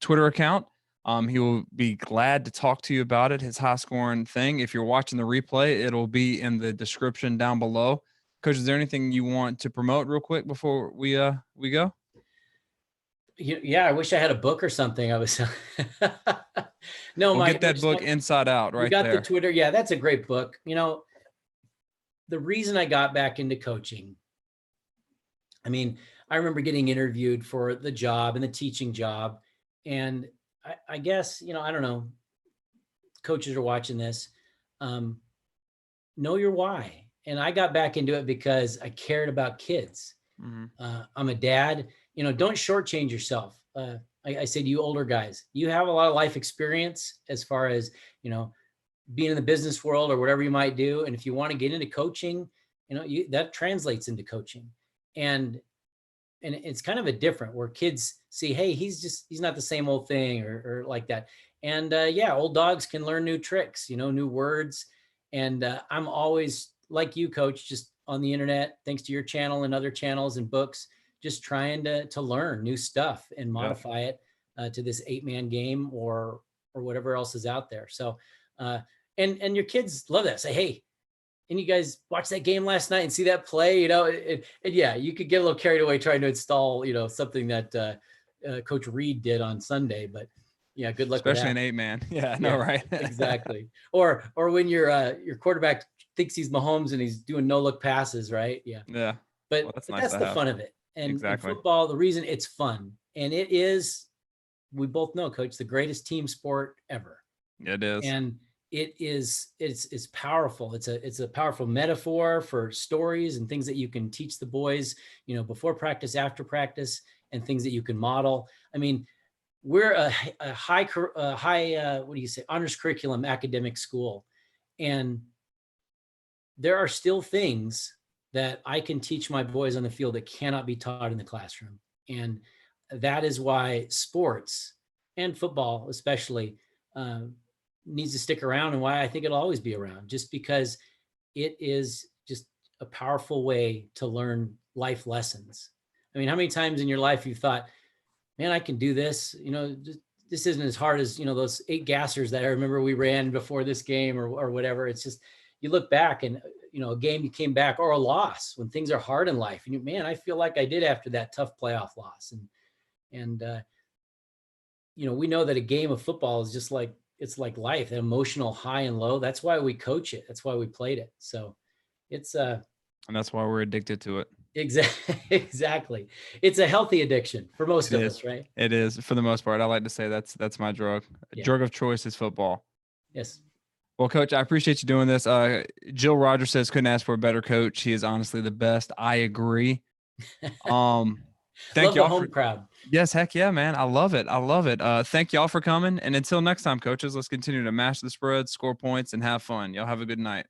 Twitter account. He will be glad to talk to you about it, his high scoring thing. If you're watching the replay, it'll be in the description down below. Coach, is there anything you want to promote real quick before we go? Yeah, I wish I had a book or something. I was no, we'll get that book Inside Out right there. You got the Twitter. Yeah, that's a great book. The reason I got back into coaching, I remember getting interviewed for the job and the teaching job. And I guess, I don't know, coaches are watching this, know your why. And I got back into it because I cared about kids. Mm-hmm. I'm a dad, don't shortchange yourself. I say to you older guys, you have a lot of life experience as far as, being in the business world or whatever you might do. And if you want to get into coaching, that translates into coaching. And it's kind of a different, where kids see, hey, he's not the same old thing or like that. And old dogs can learn new tricks, new words. And I'm always like you, Coach, just on the internet, thanks to your channel and other channels and books, just trying to learn new stuff and modify it to this 8-man game or whatever else is out there. So, and your kids love that. Say, hey, and you guys watch that game last night and see that play, and you could get a little carried away trying to install, something that Coach Reed did on Sunday, but yeah, good luck. Especially an 8-man. Yeah, no, right. Exactly. Or when your quarterback thinks he's Mahomes and he's doing no look passes, right? Yeah. Yeah. But that's the fun of it. And exactly. In football, the reason it's fun, and it is, we both know, Coach, the greatest team sport ever. It is. And it's powerful. It's a powerful metaphor for stories and things that you can teach the boys, before practice, after practice, and things that you can model. We're a high honors curriculum academic school. And there are still things that I can teach my boys on the field that cannot be taught in the classroom. And that is why sports, and football especially, needs to stick around, and why I think it'll always be around, just because it is just a powerful way to learn life lessons. How many times in your life you've thought, man, I can do this, this isn't as hard as, those 8 gassers that I remember we ran before this game or whatever. It's just, you look back and a game you came back, or a loss when things are hard in life. And man, I feel like I did after that tough playoff loss. And we know that a game of football is just like, it's like life, an emotional high and low. That's why we coach it. That's why we played it. So it's and that's why we're addicted to it. Exactly. It's a healthy addiction for most of us, right? It is, for the most part. I like to say that's my drug. Yeah. Drug of choice is football. Yes. Well, Coach, I appreciate you doing this. Jill Rogers says couldn't ask for a better coach. He is honestly the best. I agree. Thank y'all for home crowd. Yes, heck yeah, man. I love it. Thank y'all for coming. And until next time, coaches, let's continue to mash the spread, score points, and have fun. Y'all have a good night.